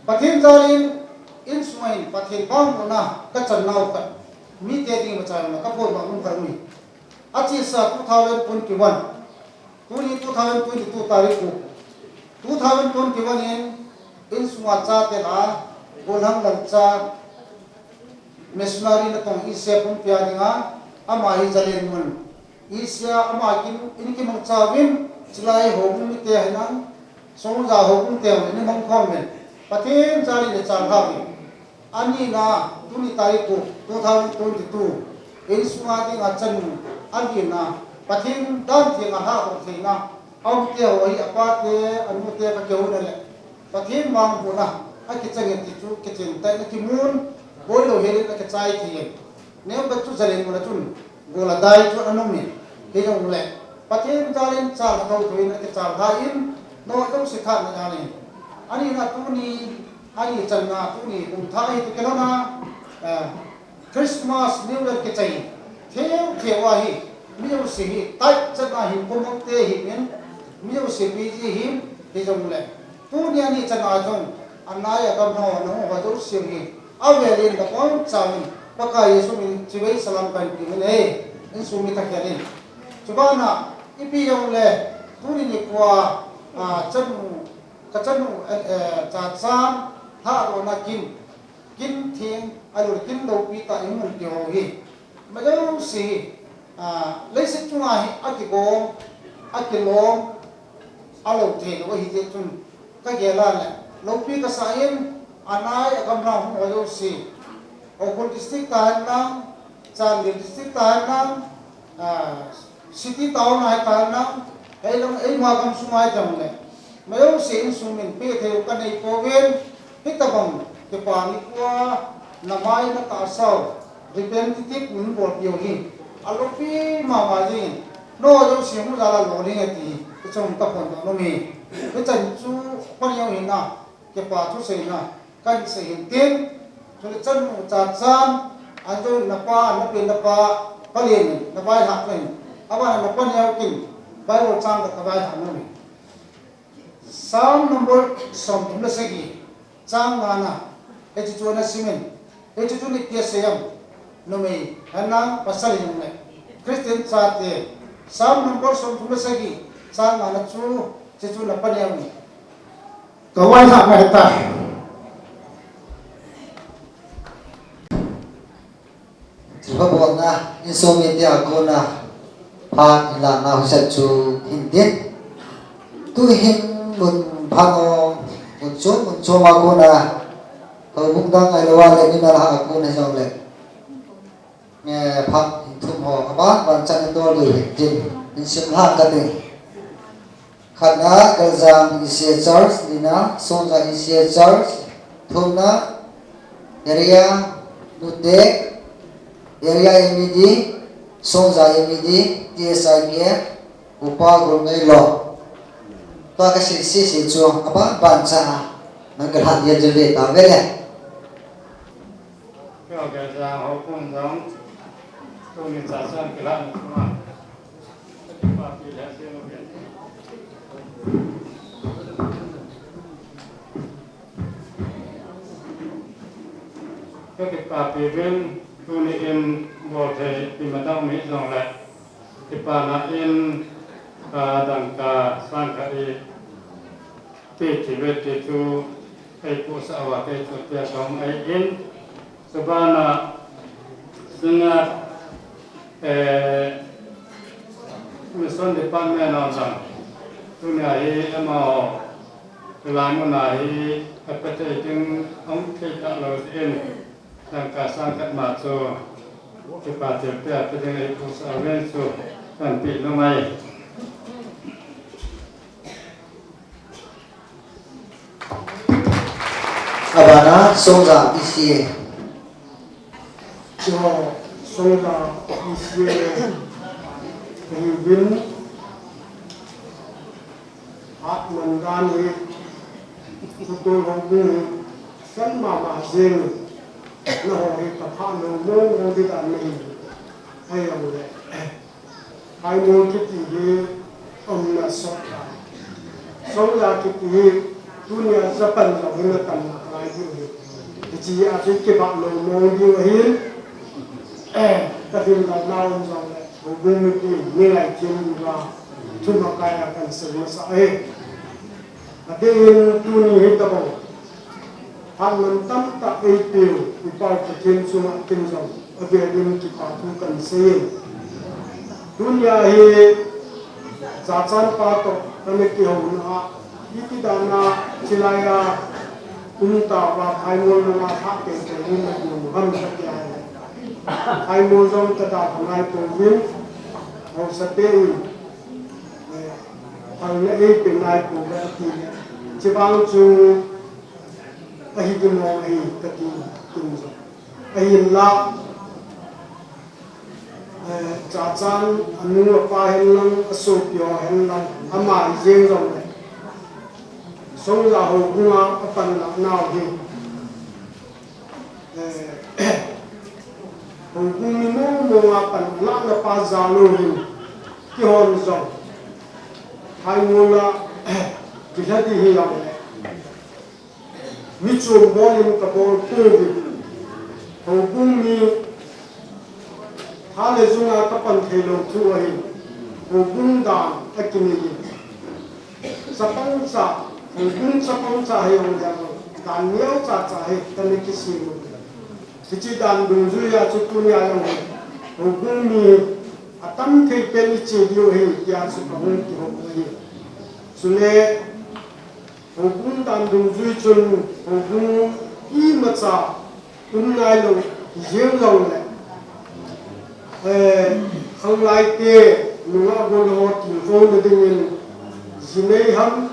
paten jalin insumain paten bang mana kacan nau kat, mite ting macam mana kapur bangun kami, aci sa 2021. Tuli 2022 tariku 2021 in semua cate la bolang lanca missionary na tong isya pun pianinga ama hijalen mun isya ama kin ini mangcawin silai hogum te hanang songja hogum te ini mangkomen pathin chari le chang ha ani na tuni tariku 2022 in sunga ding a chan ani na pathin dan thi nga ha ko thina au te hoi apa te anu te ka keu na le pathin mang bu na a ki chang ti chu ki chen tai na ki mun boi lo he na ka chai thi ne ba chu zalen mo na chun gola dai chu anu mi he jong le pathin chalen cha na ko thoi na ki cha ha in no to si kha na ni ani na tu ni ani chan na tu ni um thai tu ke na Christmas New Year ke chai theo theo wa hi mi yo si hi tai chan na hi ko mok te hi men mi yo si bi ji hi he jong le tu ni ani chan na jong anai ka no no wa tu si hi awe len da kon chang pa ka yesu min chi wei salam kan ki men e in su mi ta ke len chubana ipi jong le tu ni kwa chan ka chan cha sam ha ro na kim thieng alo kim lo pi ta in mun ti ho hi ma do si lấy sức chúng ai ăn cái gom ăn cái lom alo thế nó hi thế chung cái gì là này lâu pi cái sai anai agam na hong alo si okol district tahan lang Changi district tahan lang city town ay tahan lang ay lang ay magam sumay jam ne mayo si insumin pe theo kan ay povin hitabang ke pani kwa namay na taasaw representative mun bol yogi alopi mamajin no jo simu dala loling ati chong tapon no mi ke chan chu panyaw hina ke pa chu se na kan se hintin chu chan mu cha chan anjo na pa na pin na pa palin na bai hak len awan na panyaw kin bai ro chang ka bai ha no mi sound number som tumla segi chang ngana e chu na simen e chu ni ke seyam no mi hanang pasal yung ne Christian sate sound number som tumla segi chang ngana chu na panyaw ni kawai ha ma ta
Sebab na insomnia dia guna pan ila na husa chu hindit tu hin mun phano mun chu ma guna ko bung dang ai lawa le ni na ha guna jong le nge phak thum ho ba ban chan do le jin in sim ha ka te khana kalzam isia church dina sonja isia church thumna area nude area emidi sonza emidi tsai ke upa gurmei lo to ka si chu apa bancha nang ka hat ye jele ta vele
ko ga ja ho kun dong to ni cha san ke lan ma pa pi la se no ke ko ke pa pi ven tu ni in bo the ti ma dang mi long la ti pa na in ka dang ka san ka e ti ti ve ti tu ai ko sa wa ke tu te dong ai in sabana sunga mission department on dang tu ni ai ama la mo na ai apate ting ong ke ta lo in dan ka sangkat macho cepat cepat dengan ibu sawen so kan pi no mai
abana sonza isi
so songa isi bin at mangani betul betul kan mama zen nó hồi tập hợp nó mô đi cả mình hay là một hai môn cái gì là sống ra cái gì dunia Japan là một tầm lại gì thì chỉ là cái bạn nó mô đi hết cái gì là nào rồi một vùng cái như này trên là chúng nó cái là cần sự nó sẽ là cái dunia hết tập hal mentam tak itu upaya kian semua kinjam agar ini kita lakukan sih dunia ini jajan patok kami kihuna ini dana cilaya ta và hai môn là phát triển cái gì mà cũng không được cái này hai môn trong tất cả các ngài tổ viên họ sẽ tiêu thằng lễ bên này của cái gì chỉ bằng chú ai cũng nói cái gì cũng rồi ai là cha chan anu pa hen lang asopyo hen lang ama jeng rong le song la ho bunga apan la naw hi ho bung ni mo apan la na pa za lo hi ki hon zong hai mo la ki la di hi lang le mi chu bo ni ka bo pu hi ho bung ni hal zunga kapan thelo thu ai hubung dan akini sapang sa hubung sapang sa hayong jang dan niao cha cha he tan kisi mu kichi dan dung zu ya chu tu ya yang hubung ni atam thei pen chi dio he ya su ka hung ki ho he sule hubung dan dung zu chun hubung i ma cha nai lo yeng lo le không lại kia nó vô lo tiền phone được tiền gì này hâm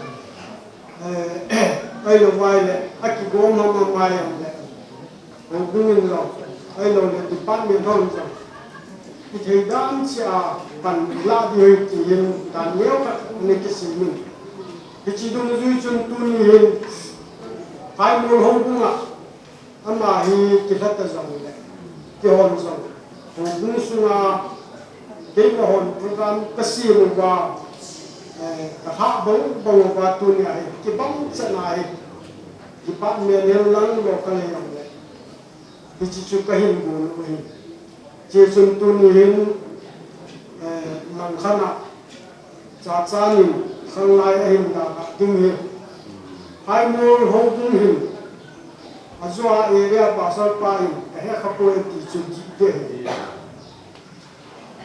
ai lo vay lệ ai kêu gom hâm vay hâm lệ không cũng rồi ai lo lệ thì bắt miền thôi rồi thì thời gian chia phần lá đi thì hiện đàn nhiều các nên cái gì mình thì chỉ đúng duy chân tu hiện hai môn không cũng à mà hi cái thật là rồi lệ cái hồn rồi hùng sunga cái mà hồn program cái gì mà cái tháp bóng bóng và tu này cái bóng sẽ này cái bắt miền hiền lăng vào cái này này thì chỉ chụp cái hình buồn của hình chỉ chụp tu hiền mang khăn ạ cha cha nhìn khăn lại hình là kinh hiền hai môn hậu cung hình azua area pasal pain cái khắp nơi thì chụp chỉ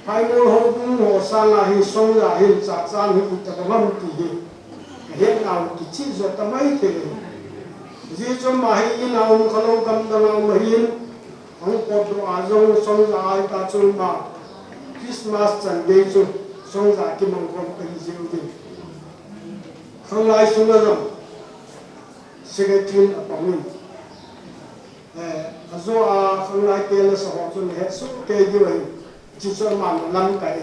hai môn hậu cung hồ sang là hình sông là hình cha cha hình ta có mầm thì hiện nào thì chỉ rồi ta mấy thế gì cho mà hình nào kalau cầm đâu mà hình ông có đồ azong sông là ai ta chun mà Christmas chẳng đây chun sông là cái mong con cái gì vậy không lại xuống rồi sẽ cái chuyện ở bằng mình azua không lại kia là sao chun hết số cái gì vậy chỉ cho mà lâm cái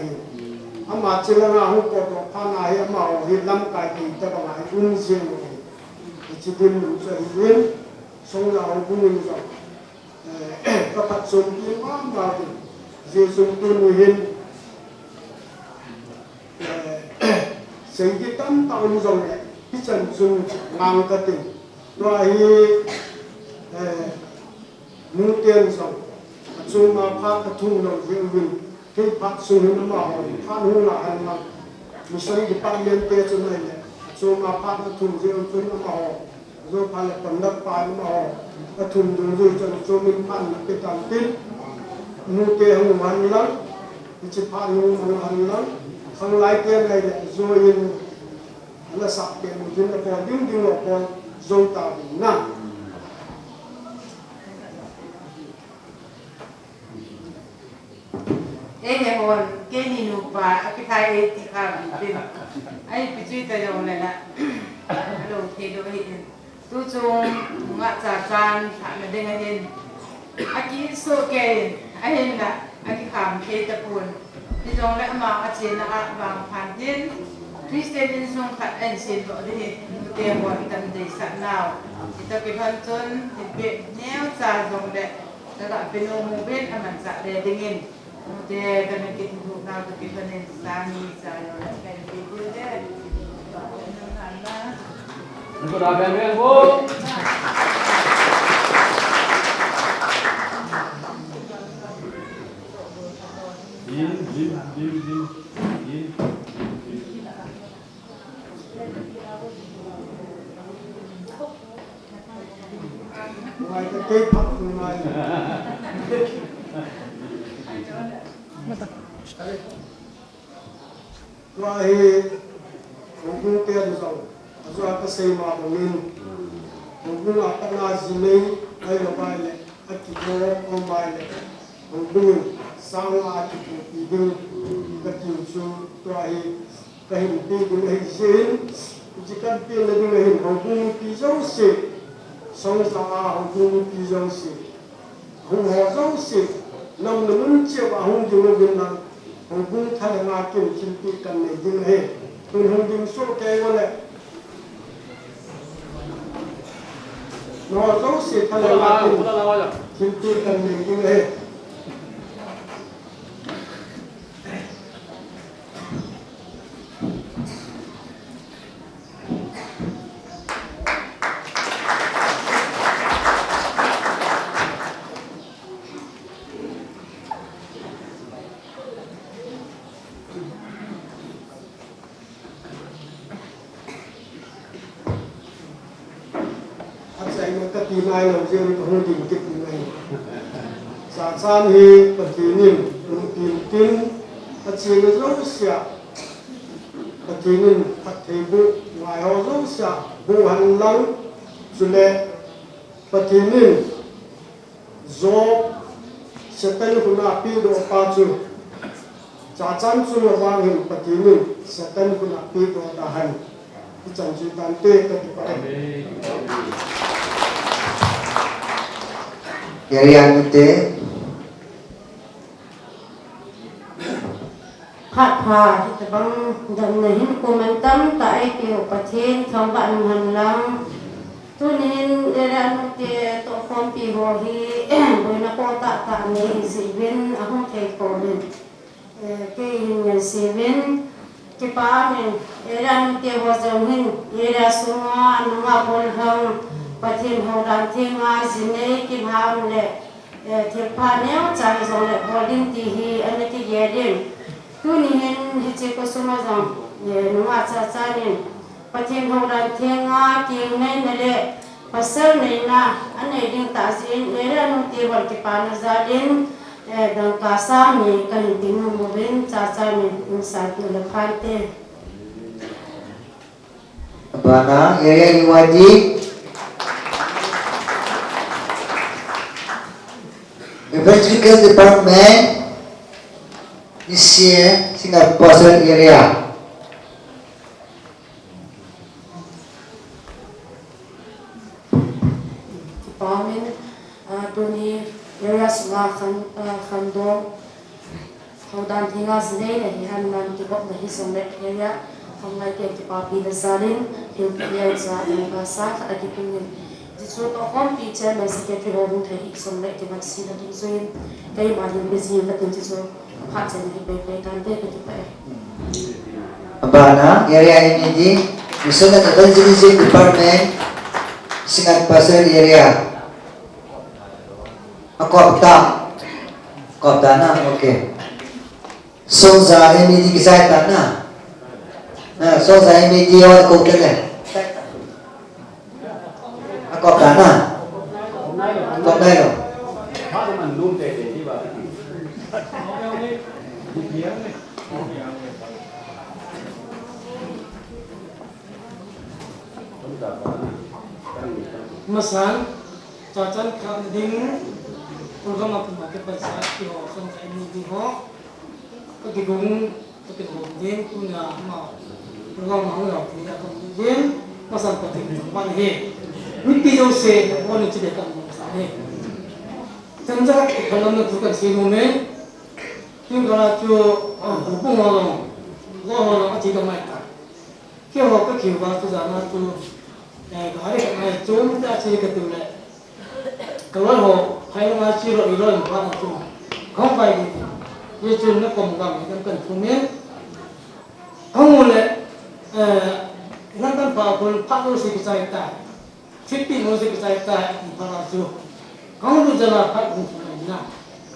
mà chỉ là không có đồ phan này mà hiện lâm cái thì ta còn lại cũng riêng rồi chỉ đến lúc rồi hiện xong là ông cũng mình rồi các bạn dùng cái món vào thì dễ dùng tôi hiện xây cái tấm tạo rồi cái chân dùng ngang cái tình rồi mua tiền rồi dùng mà phát cái thùng rồi riêng mình cái phát dùng nó mà phát hung là hành mà mình xây cái pan liên tê cho này này dùng mà phát cái thùng riêng cho nó mà rồi phát là cầm đất phải nó mà cái thùng rồi cho mình phát cái tảng tin mua tiền hung hành lắm chỉ phát hung hành lắm không lấy tiền này rồi là sắp tiền một chuyện là còn đứng là còn rồi tạo nặng
ngày hồn cái nhìn nụ bà cái thai ấy thì cả bên ấy bị truy tới đầu này là đầu thì đầu hiện tu chung ngã trả tràn thả mình đây ngay lên cái số kề ấy hiện là cái khám kề tập buồn thì trong lại mà cái chuyện là vàng phản thiên Christian in sung khát anh xin vợ đi tiền hoàn tâm để sẵn nào thì ta cái phần chân thì bị néo trả dòng đệ ta gọi bên ông mù bên ăn dạ để đinh in để cái này cái thuộc nào cái phần này sami trả rồi cái cái điều đấy
Chúng ta đang bên vô
ngoài cái cây phát ngoài rồi cũng tiền rồi do cái xây mà của mình hong a kana zinei ai lo bai le a ki go o bai le hong sang a ki pi ding ka ti chu to ai ka hin pi ding ai sin ji kan pi le ding ai hong pi zo se song sa hong pi zo se hong ho zo se nong nun che wa hong ji lo bin nan hong tha le ma kin chin pi kan ne ding ai hong ding so ke go le nó giống xịt thay là kim tiền cần mình như thế tìm ai làm riêng không tìm kịp này giả san hi bật thì nhìn tìm tin bật chỉ là dấu xạ bật thì nhìn bật thì vụ ngoài họ dấu xạ vụ hành lăng rồi lệ bật thì nhìn do sẽ tên của nó pi độ ba chu giả san chu là vang hình bật thì nhìn sẽ tên của nó pi độ đa hành cái chẳng chỉ tàn tê cái gì vậy
Yarian Mute
Khát hà thì bằng dần này hình của mình tâm tại kiểu bát thiên thông vạn hành lang tu nên ra một cái tổ phong bì hồ hi bởi nó có tạ này dị viên không thể có được cái hình dị viên cái ba này ra một cái hồ dòng hình ra xuống ăn ngọc bồn hồng bát thiên hồ đàn thiên ai dị này kim hàm lệ thiệp pha néo chạy rồi lệ hồ linh tì hi anh ấy cái gì đêm tu nên hi chỉ có số mà rằng nó mà cha nên bát thiên hồ đàn thiên ai kim này lệ pasal này na anh ấy đi ta xin lấy ra một tiêu vật cái pan ra đến đằng cá sa này cái hình tin một bên cha này sai tiêu là khai tên
Bana Area Iwaji Electrical Department this year Singapore area
Department Tony area sunga khando haudan thinga zne ne han nan ki bok na hi song area from like the papi the zalin hil area za ka sa ka ki pin jisu to kom pi che me secretary hobun the hi song le ki mat si da ki zoin kai ma din busy la tin jisu pha chen hi pe pe kan te ki pa
Bana Area Energy National Evangelism Department Singapore area Kopta na okay Songza MED kisai ta na Songza MED wa ko tele Kopta na Kopta no
Masan cacan kanding program apa pakai pasal kio sampai ini di ho kegigung din punya mau program mau lah punya kemudian masan penting mana he mesti jauh se boleh ceritakan masalah he jangan kalau nak bukan si momen yang kalau tu hubung orang aja mereka kio ho kio baru sana tu hari kemarin cuma tak sih ketemu. Kalau ho hari kemarin ciro iron mana tu, kau baik ni. Ye cuma komgam itu kan punya. Kamu le, nanti pun pakai si kisah itu, fitting si kisah itu para tu. Kamu tu jalan pakai punya.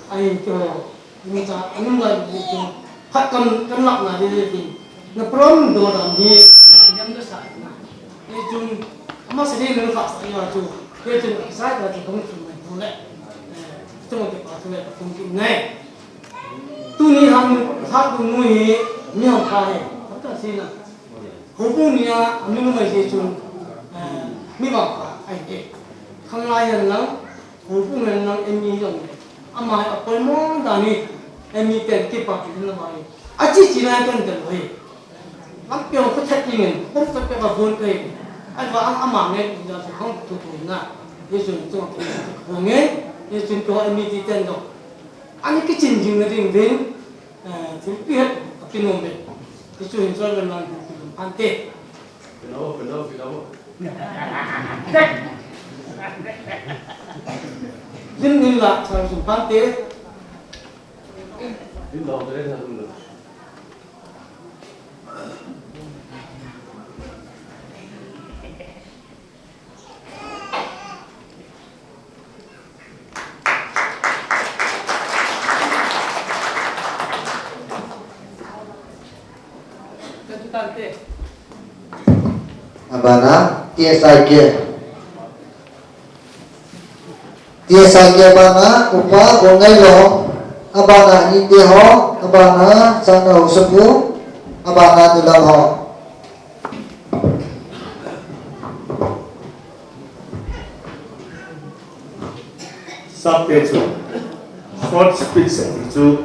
Ayo tu, minta anu lagi tu, pakai kenal lagi tu. Ngeprom dua orang ni, yang tu sah. Ye cuma masih di luar saya tu, dia tu saya tu kamu tu boleh, tu mungkin apa tu mungkin naik. Tu ni ham tu mui ni ham kaya, apa sih na? Hubung ni a, ni mungkin je tu, ni bapa, ข้างในนั้นหูพวกนั้นเอ็มมีอย่างอามาอัปเปิลมองตานี่เอ็มมีแต่ที่ปากที่นั่นมาอาชีพจีน่ากันกันเลยอันเปียวก็ชัดจริงผมจะไปกับคนไปอันว่าอามาเนี่ยจะของทุกคนนะยี่สิบตัวคนเงี้ยยี่สิบตัวเอ็มมีที่เต็มตัวอันนี้ก็จริงๆนะจริงๆถึงเปียกกินนมเลยยี่สิบตัวเป็นมันอันเตะDin lah saya sumpan teh. Din dah boleh dah dulu. Kejutan teh.
Abana tia saja. Tia saja abana upa gongai lo. Abana ini ho, abana sana usupu, abana tulang ho.
Sampai tu, short speech itu,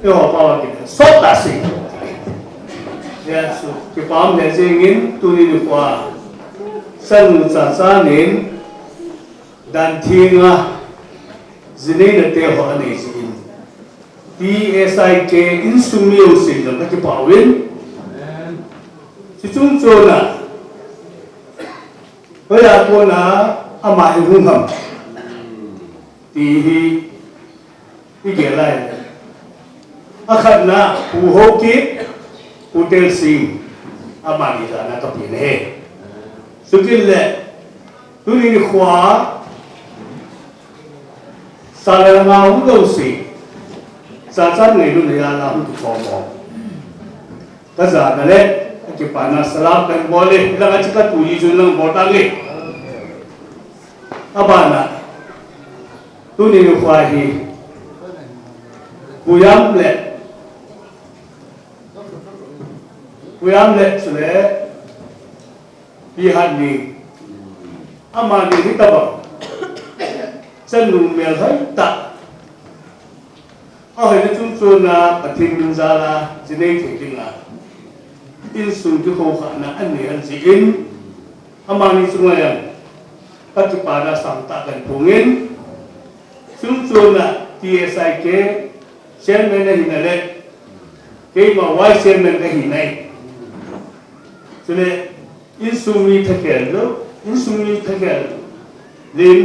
yang apa kita, short dasar. Ya, so kita ambil ingin tuli lupa, senu sasanin dan tiga jenis nanti orang ini sih. PSIK instrument sih, jangan kita pawin. Sejujurnya zona, banyak zona amai rumah. Tihi, igelai. Akhirnya, uhoki, hotel sing, amani sana tapi ni. Sukilnya, tu ni kuah, salah ngau tu sih. Sasaran itu ni adalah untuk ngomong. Kerana ni, kita nak salam dan boleh, kita cakap tujuh junang botangi. Apa nak? Tu ni kuahi, kuyam le sudah pihak ni, aman ni kita bah, senum melhai tak. Ini cuma na patin zala jenis tinggal. Insun tu kau nak ane anjing, aman ni semua yang kaki pada samtak dan pungin. Cuma TSIK chairman dah hinai, kema vice chairman dah hinai. Jadi insumi terkel, then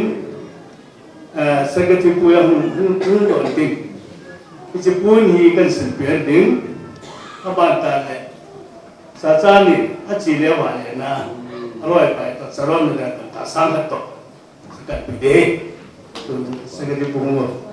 secretary punya hundur ting. Itu pun hi kan sembilan ting, apa tak? Saja ni, aci lewa ni na, aloi pai tak saron ni tak sangat tu, sekat bide. Secretary Punggol.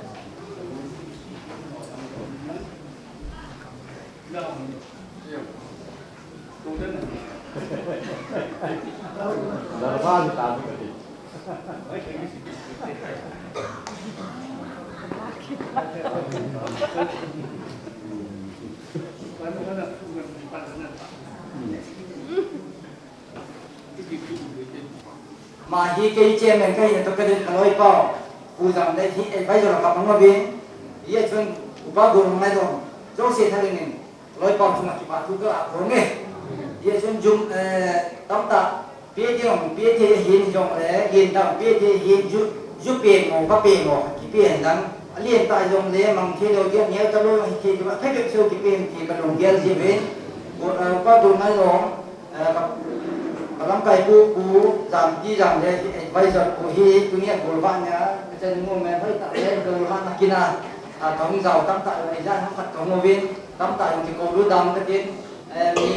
Mà khi cái che mình cái hiện tôi cái đến lối bao u rằng đây thì bây giờ là gặp nó bên ý chân bao gồm ngay rồi dấu xe thay nên lối bao chúng ta chỉ bảo thu cái ảo rồi nghe ý chân dùng tóm tắt biết thì hiện dùng hiện tạo biết thì hiện giúp biển ngủ các biển ngủ cái biển rằng liên tại dùng để bằng khi đầu tiên nhớ tao luôn thì chúng ta thấy được siêu cái biển thì bắt đầu kia gì bên bao gồm ngay rồi Kalau kaipu jamji jamde, advisor kuhi dunia golbannya, macam ni mana hari tak ada golban nak kina, kamu jauh tam tak ada jalan hampat kamu bin, tam tak yang kau dulu dam tadi, ni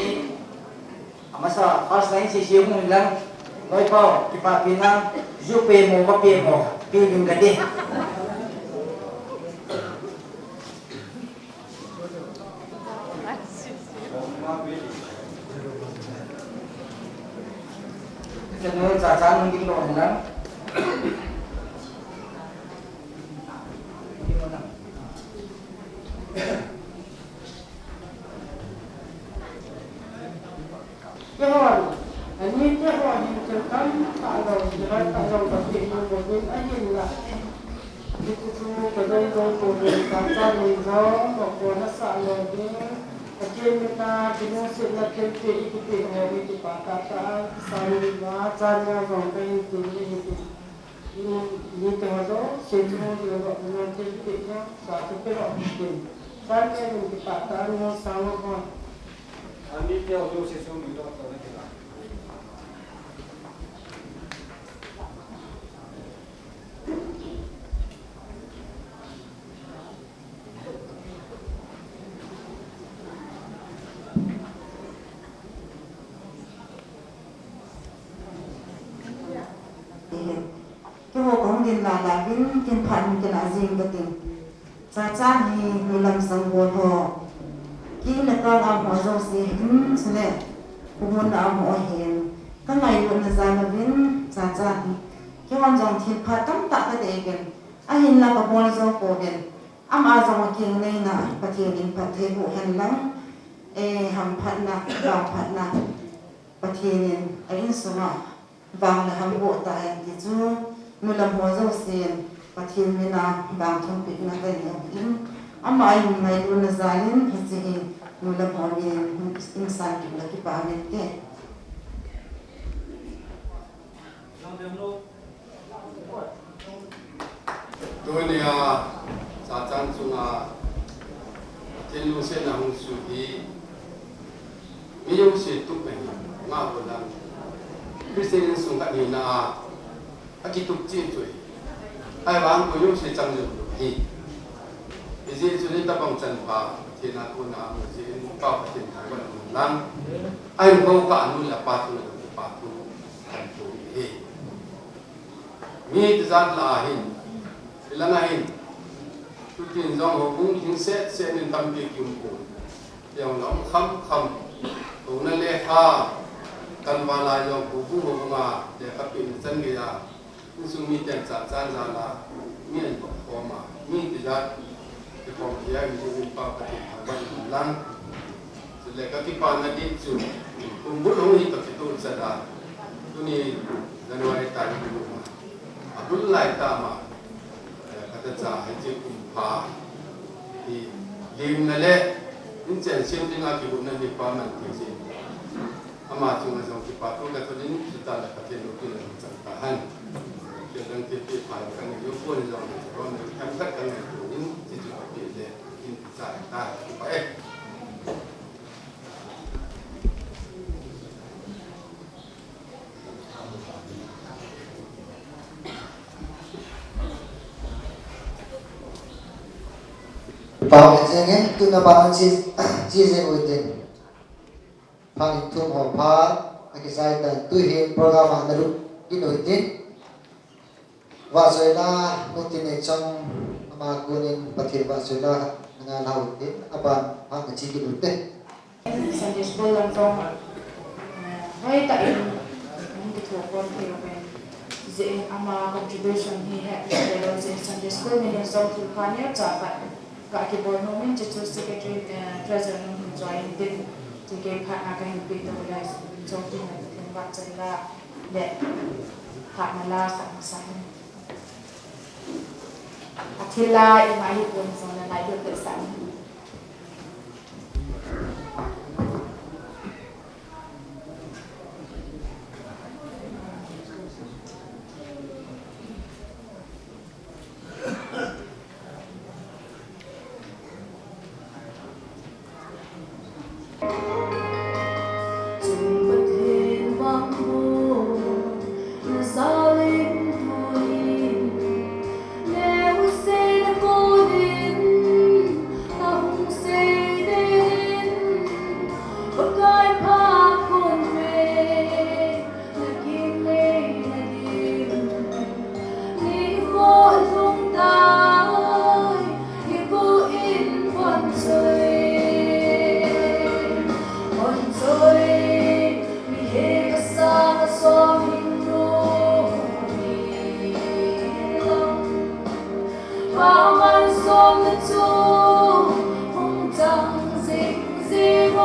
masa first line sisi mu bilang, loi pau kita pinang, jupe mo, pilih gede. Jadi caca mungkin loh kan? Yang mana?
ini dia orang yang cakap kalau jalan kalau bagi mobil aja lah. Itu semua kedai mobil kata leza, mobil nasa lagi. Akhirnya kita jenuh sebelah kiri itu hari itu kata sari macamnya sampai itu ini termasuk semua juga dengan kiri-kirinya satu pelak mungkin. Saya yang dikatakan sama pun. Ani dia orang sesuatu itu atau tidak.
cái hồ cũng điền là vinh tiền phận cái là gì cái tiền cha cha thì người làm sang buồn họ khi là con ông họ rồi thì thế này cũng muốn ông họ hiền các ngày luôn là ra là vinh cha cha cái con dòng tiền phận tấm tạ cái đấy cái anh hiền là có buồn rồi cổ cái ai dòng kiêng này nè bắt tiền tiền phận thế bộ hiền lắm hầm phận nè vào phận nè bắt tiền anh số vàng là hầm bộ tại thì chú người làm hoa dâu xiên và thiên mình là vàng thông bị là cái gì nhưng mà anh ngày luôn là dài nên thì gì người làm hoa mình insan cũng là cái bà mình cái
tôi này xã trang trung thiên lu sen là hung suy thì mấy ông sẽ tụt này ngã vào làm Christian sung các hình na akituk chi chui ai bang ko yung si chang lu hi izi chu ta bang chan pa thi na tu na mu ji pa pa tin thai ban nan ai ko ka anu la pa tu kan tu hi mi zat la hin ilana hin tu tin zong ho bung hin se nin tam pi kyum ko yang long kham tu na le ha kan wala yo bu bu ho ma de ka pin chan ge ya sung mi ten cha cha za la mi an ko ma mi ti da ti ko ya mi ni pa ka ti ba ni lang so le ka ti pa na di chu kum bu ho hi ka ti tu sa da tu ni January ta ni bu ma abul lai ta ma ka ta cha hai chi kum pa ti lim na le in chen sim ti nga ki bu na ni pa man ti si ama chung zong ki pa tu ka tu din tu ta la ka ti lu ki la cha ta han ke dang ti ti pa ka ni yo ko ni zong ni ro ni kam ta ka ni tu in ti tu pa ti le in cha ta ki pa e
Bảo vệ riêng ấy, tôi là bạn chia sẻ với tiền. Phang thum hom pha, cái sai tận tôi hiện program mà nó cái nổi tiếng. Và rồi là một tin này trong mà kunin bát thiên và rồi là ngang nào tiếng, aban phang cái chi cái nổi tiếng.
Sunday school lang tong hay tại những cái thuộc con thì mình dễ ama contribution he had there was in Sunday school mình so to pioneer trả phải cả cái board moment to secretary treasurer join din to get partner cái hình bị tôi là trong tin là thiên vật chân là để partner là sẵn sàng Atila imai pun sana naik ke sana.
Hong Zhang Zing Zing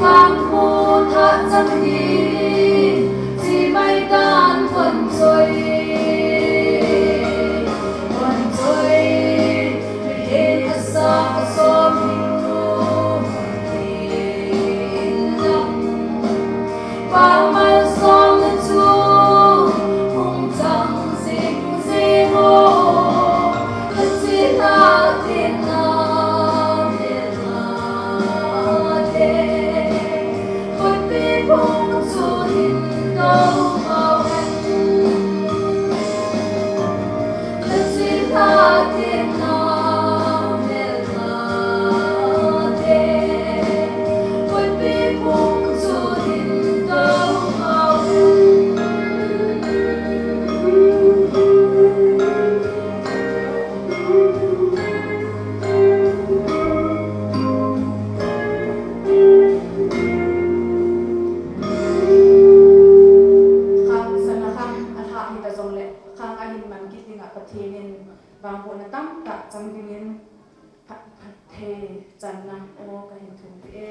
vang thu thả chân đi chỉ mây tan thuần trôi để thật xa xóm hình lòng bao mai xóm lên chúa không chẳng dinh gì ngô thật chỉ ta tiền nam tiền nam thế thôi vì phong chúa hình đâu vào anh thật chỉ ta tiền nam tiền nam thế thôi vì phong chúa hình đâu vào anh
khang sana khang atha hi ta zong le khang a hin man ki tinga pathinin wang bo na tam ta chang dingin phat the chan na o ka hin thum ti e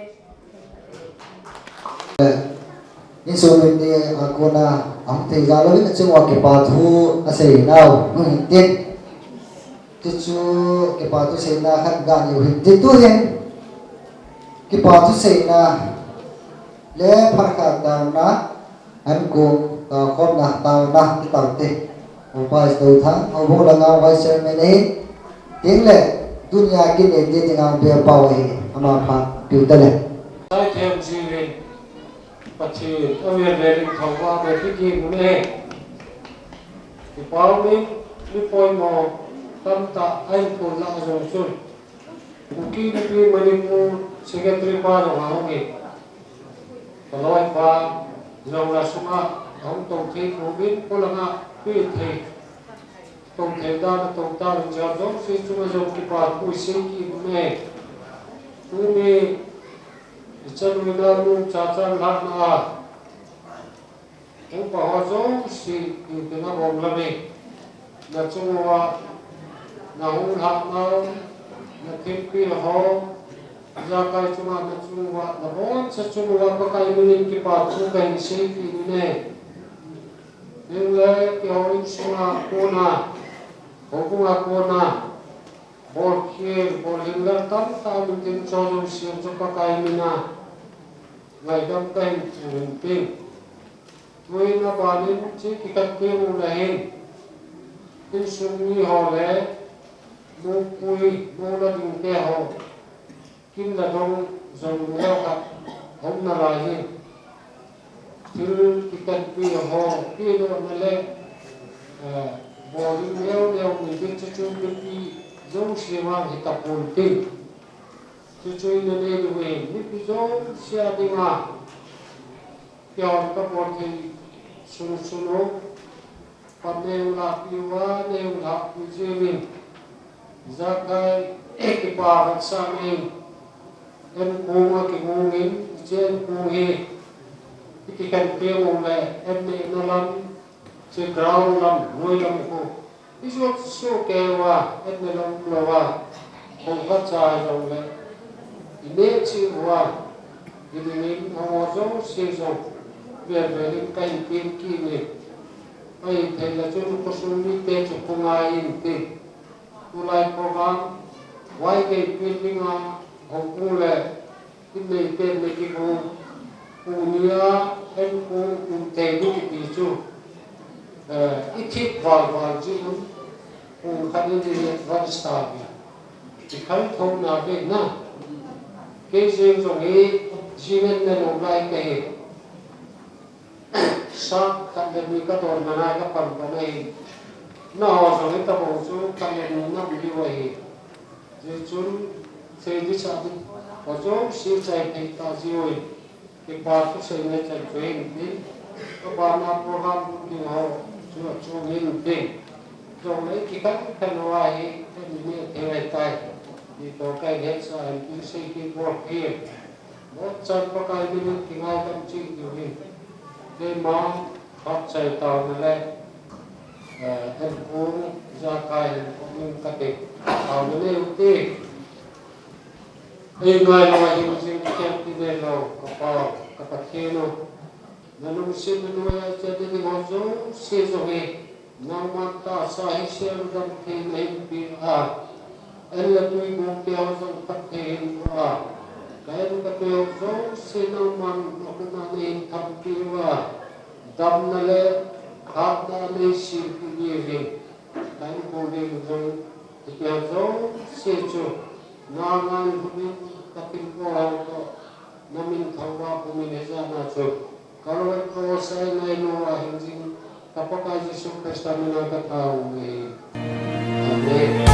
in so mình đi akona am thei za lo in chung wa ke pa thu a sei nau tin tu chu ke pa tu sei na khat ga ni hin ti tu hen ke pa tu sei na le phar kha da na an ko khom na tao na ti tao te upai tu tha au bo la ngau vai ser me nei tiếng lệ dunia ki ne ti ti ngau be pa wa hi ama pha piu ta le
sai thêm gì lên bắt chỉ ở việt về định thầu qua về cái gì cũng nghe thì bao mình đi phơi mò tâm ta anh cũng làm rồi xuân cũng khi đi mình mu secretary qua rồi mà không nghe kalau anh qua rồi là số mà ông tổng thị của biết có là ngã biết thì tổng thể ta là tổng ta là giờ giống suy chúng ta dùng cái bài của sinh gì cũng nghe cũng nghe chân mình đang luôn cha cha lạc na ông bảo họ giống si thì nó bom là mình là chung hoa là ông lạc na là thêm kia họ ra cái chung là chung hoa là bốn sẽ chung hoa có cái mình cái bảo chung cái si thì này nên là cái họ in số là cô na họ cũng là cô na bol kia bol hingar tam ta mình tin cho dùng xiên cho các cái mình à ngày đông cây mình pin tôi nó bảo đến chỉ cái cách kia một là hình tin sung như họ lẽ mua cùi mua là dùng cái họ kim là đông dùng leo cặp không là lại hình thứ cái cách kia họ kia nó lẽ bol leo leo mình tin cho chung cái giống siapa kita penting, cuci ini dua ini giống siapa dengar, yang kita penting sunu pandai ulah piwa, ulah pujimin, zakai ekipa raksami, dan bunga kemungin, jen bungi, ikan kemung le, emne nalam, segrau lam, noi lam ko. Isok so kewa et ne long lowa hong ka chai long le ine chi wa idin ho zo se zo ve ve lim kai pin ki ne ai thai la chu ko su ni te chu ko ngai in te tu lai program wai ke pin ni nga hong ku le in ne te ne ki ko unia en ku te ni ki chu ikip vào chứ cũng khá nên đi vào start thì khánh thông nào vậy na cái gì trong ấy chỉ nên là một vài cái sáng các đơn vị các tổ mà nay các phần cái này nó trong cái tập hồ chú các đơn nó bị như vậy thì chúng sẽ đi sao đi và chúng sẽ chạy thì ta rồi thì ba cũng sẽ nghe chạy về đi các bạn làm program thì họ cho nên đi rồi lấy cái cách thành hoài cái gì thế này tay thì có cái hết sao em cứ xây cái bộ kia một chân có cái bên cái ngay tâm trí kiểu gì để mà học chạy tàu này em cũng ra cái mình cái tàu này đi
Ay nga naman yung siyempre nilo kapatino. Nanong sinunuya siya din hozo sizohi nang manta sa hisyang damkin NPR. Ay latuy mong piyawazang patin wa. Kaya nung katuyozo sinaman ako na nain kampiwa. Dam na le hap na le sirpilirin. Kaya nung kuling zong ikiyazo sizo. Nangan humin kapingkuhan ko namin kawa puminesa na so. Kalau ko sa inay nuwa hindi kapag Yesus Kristo na nakatao. Amen.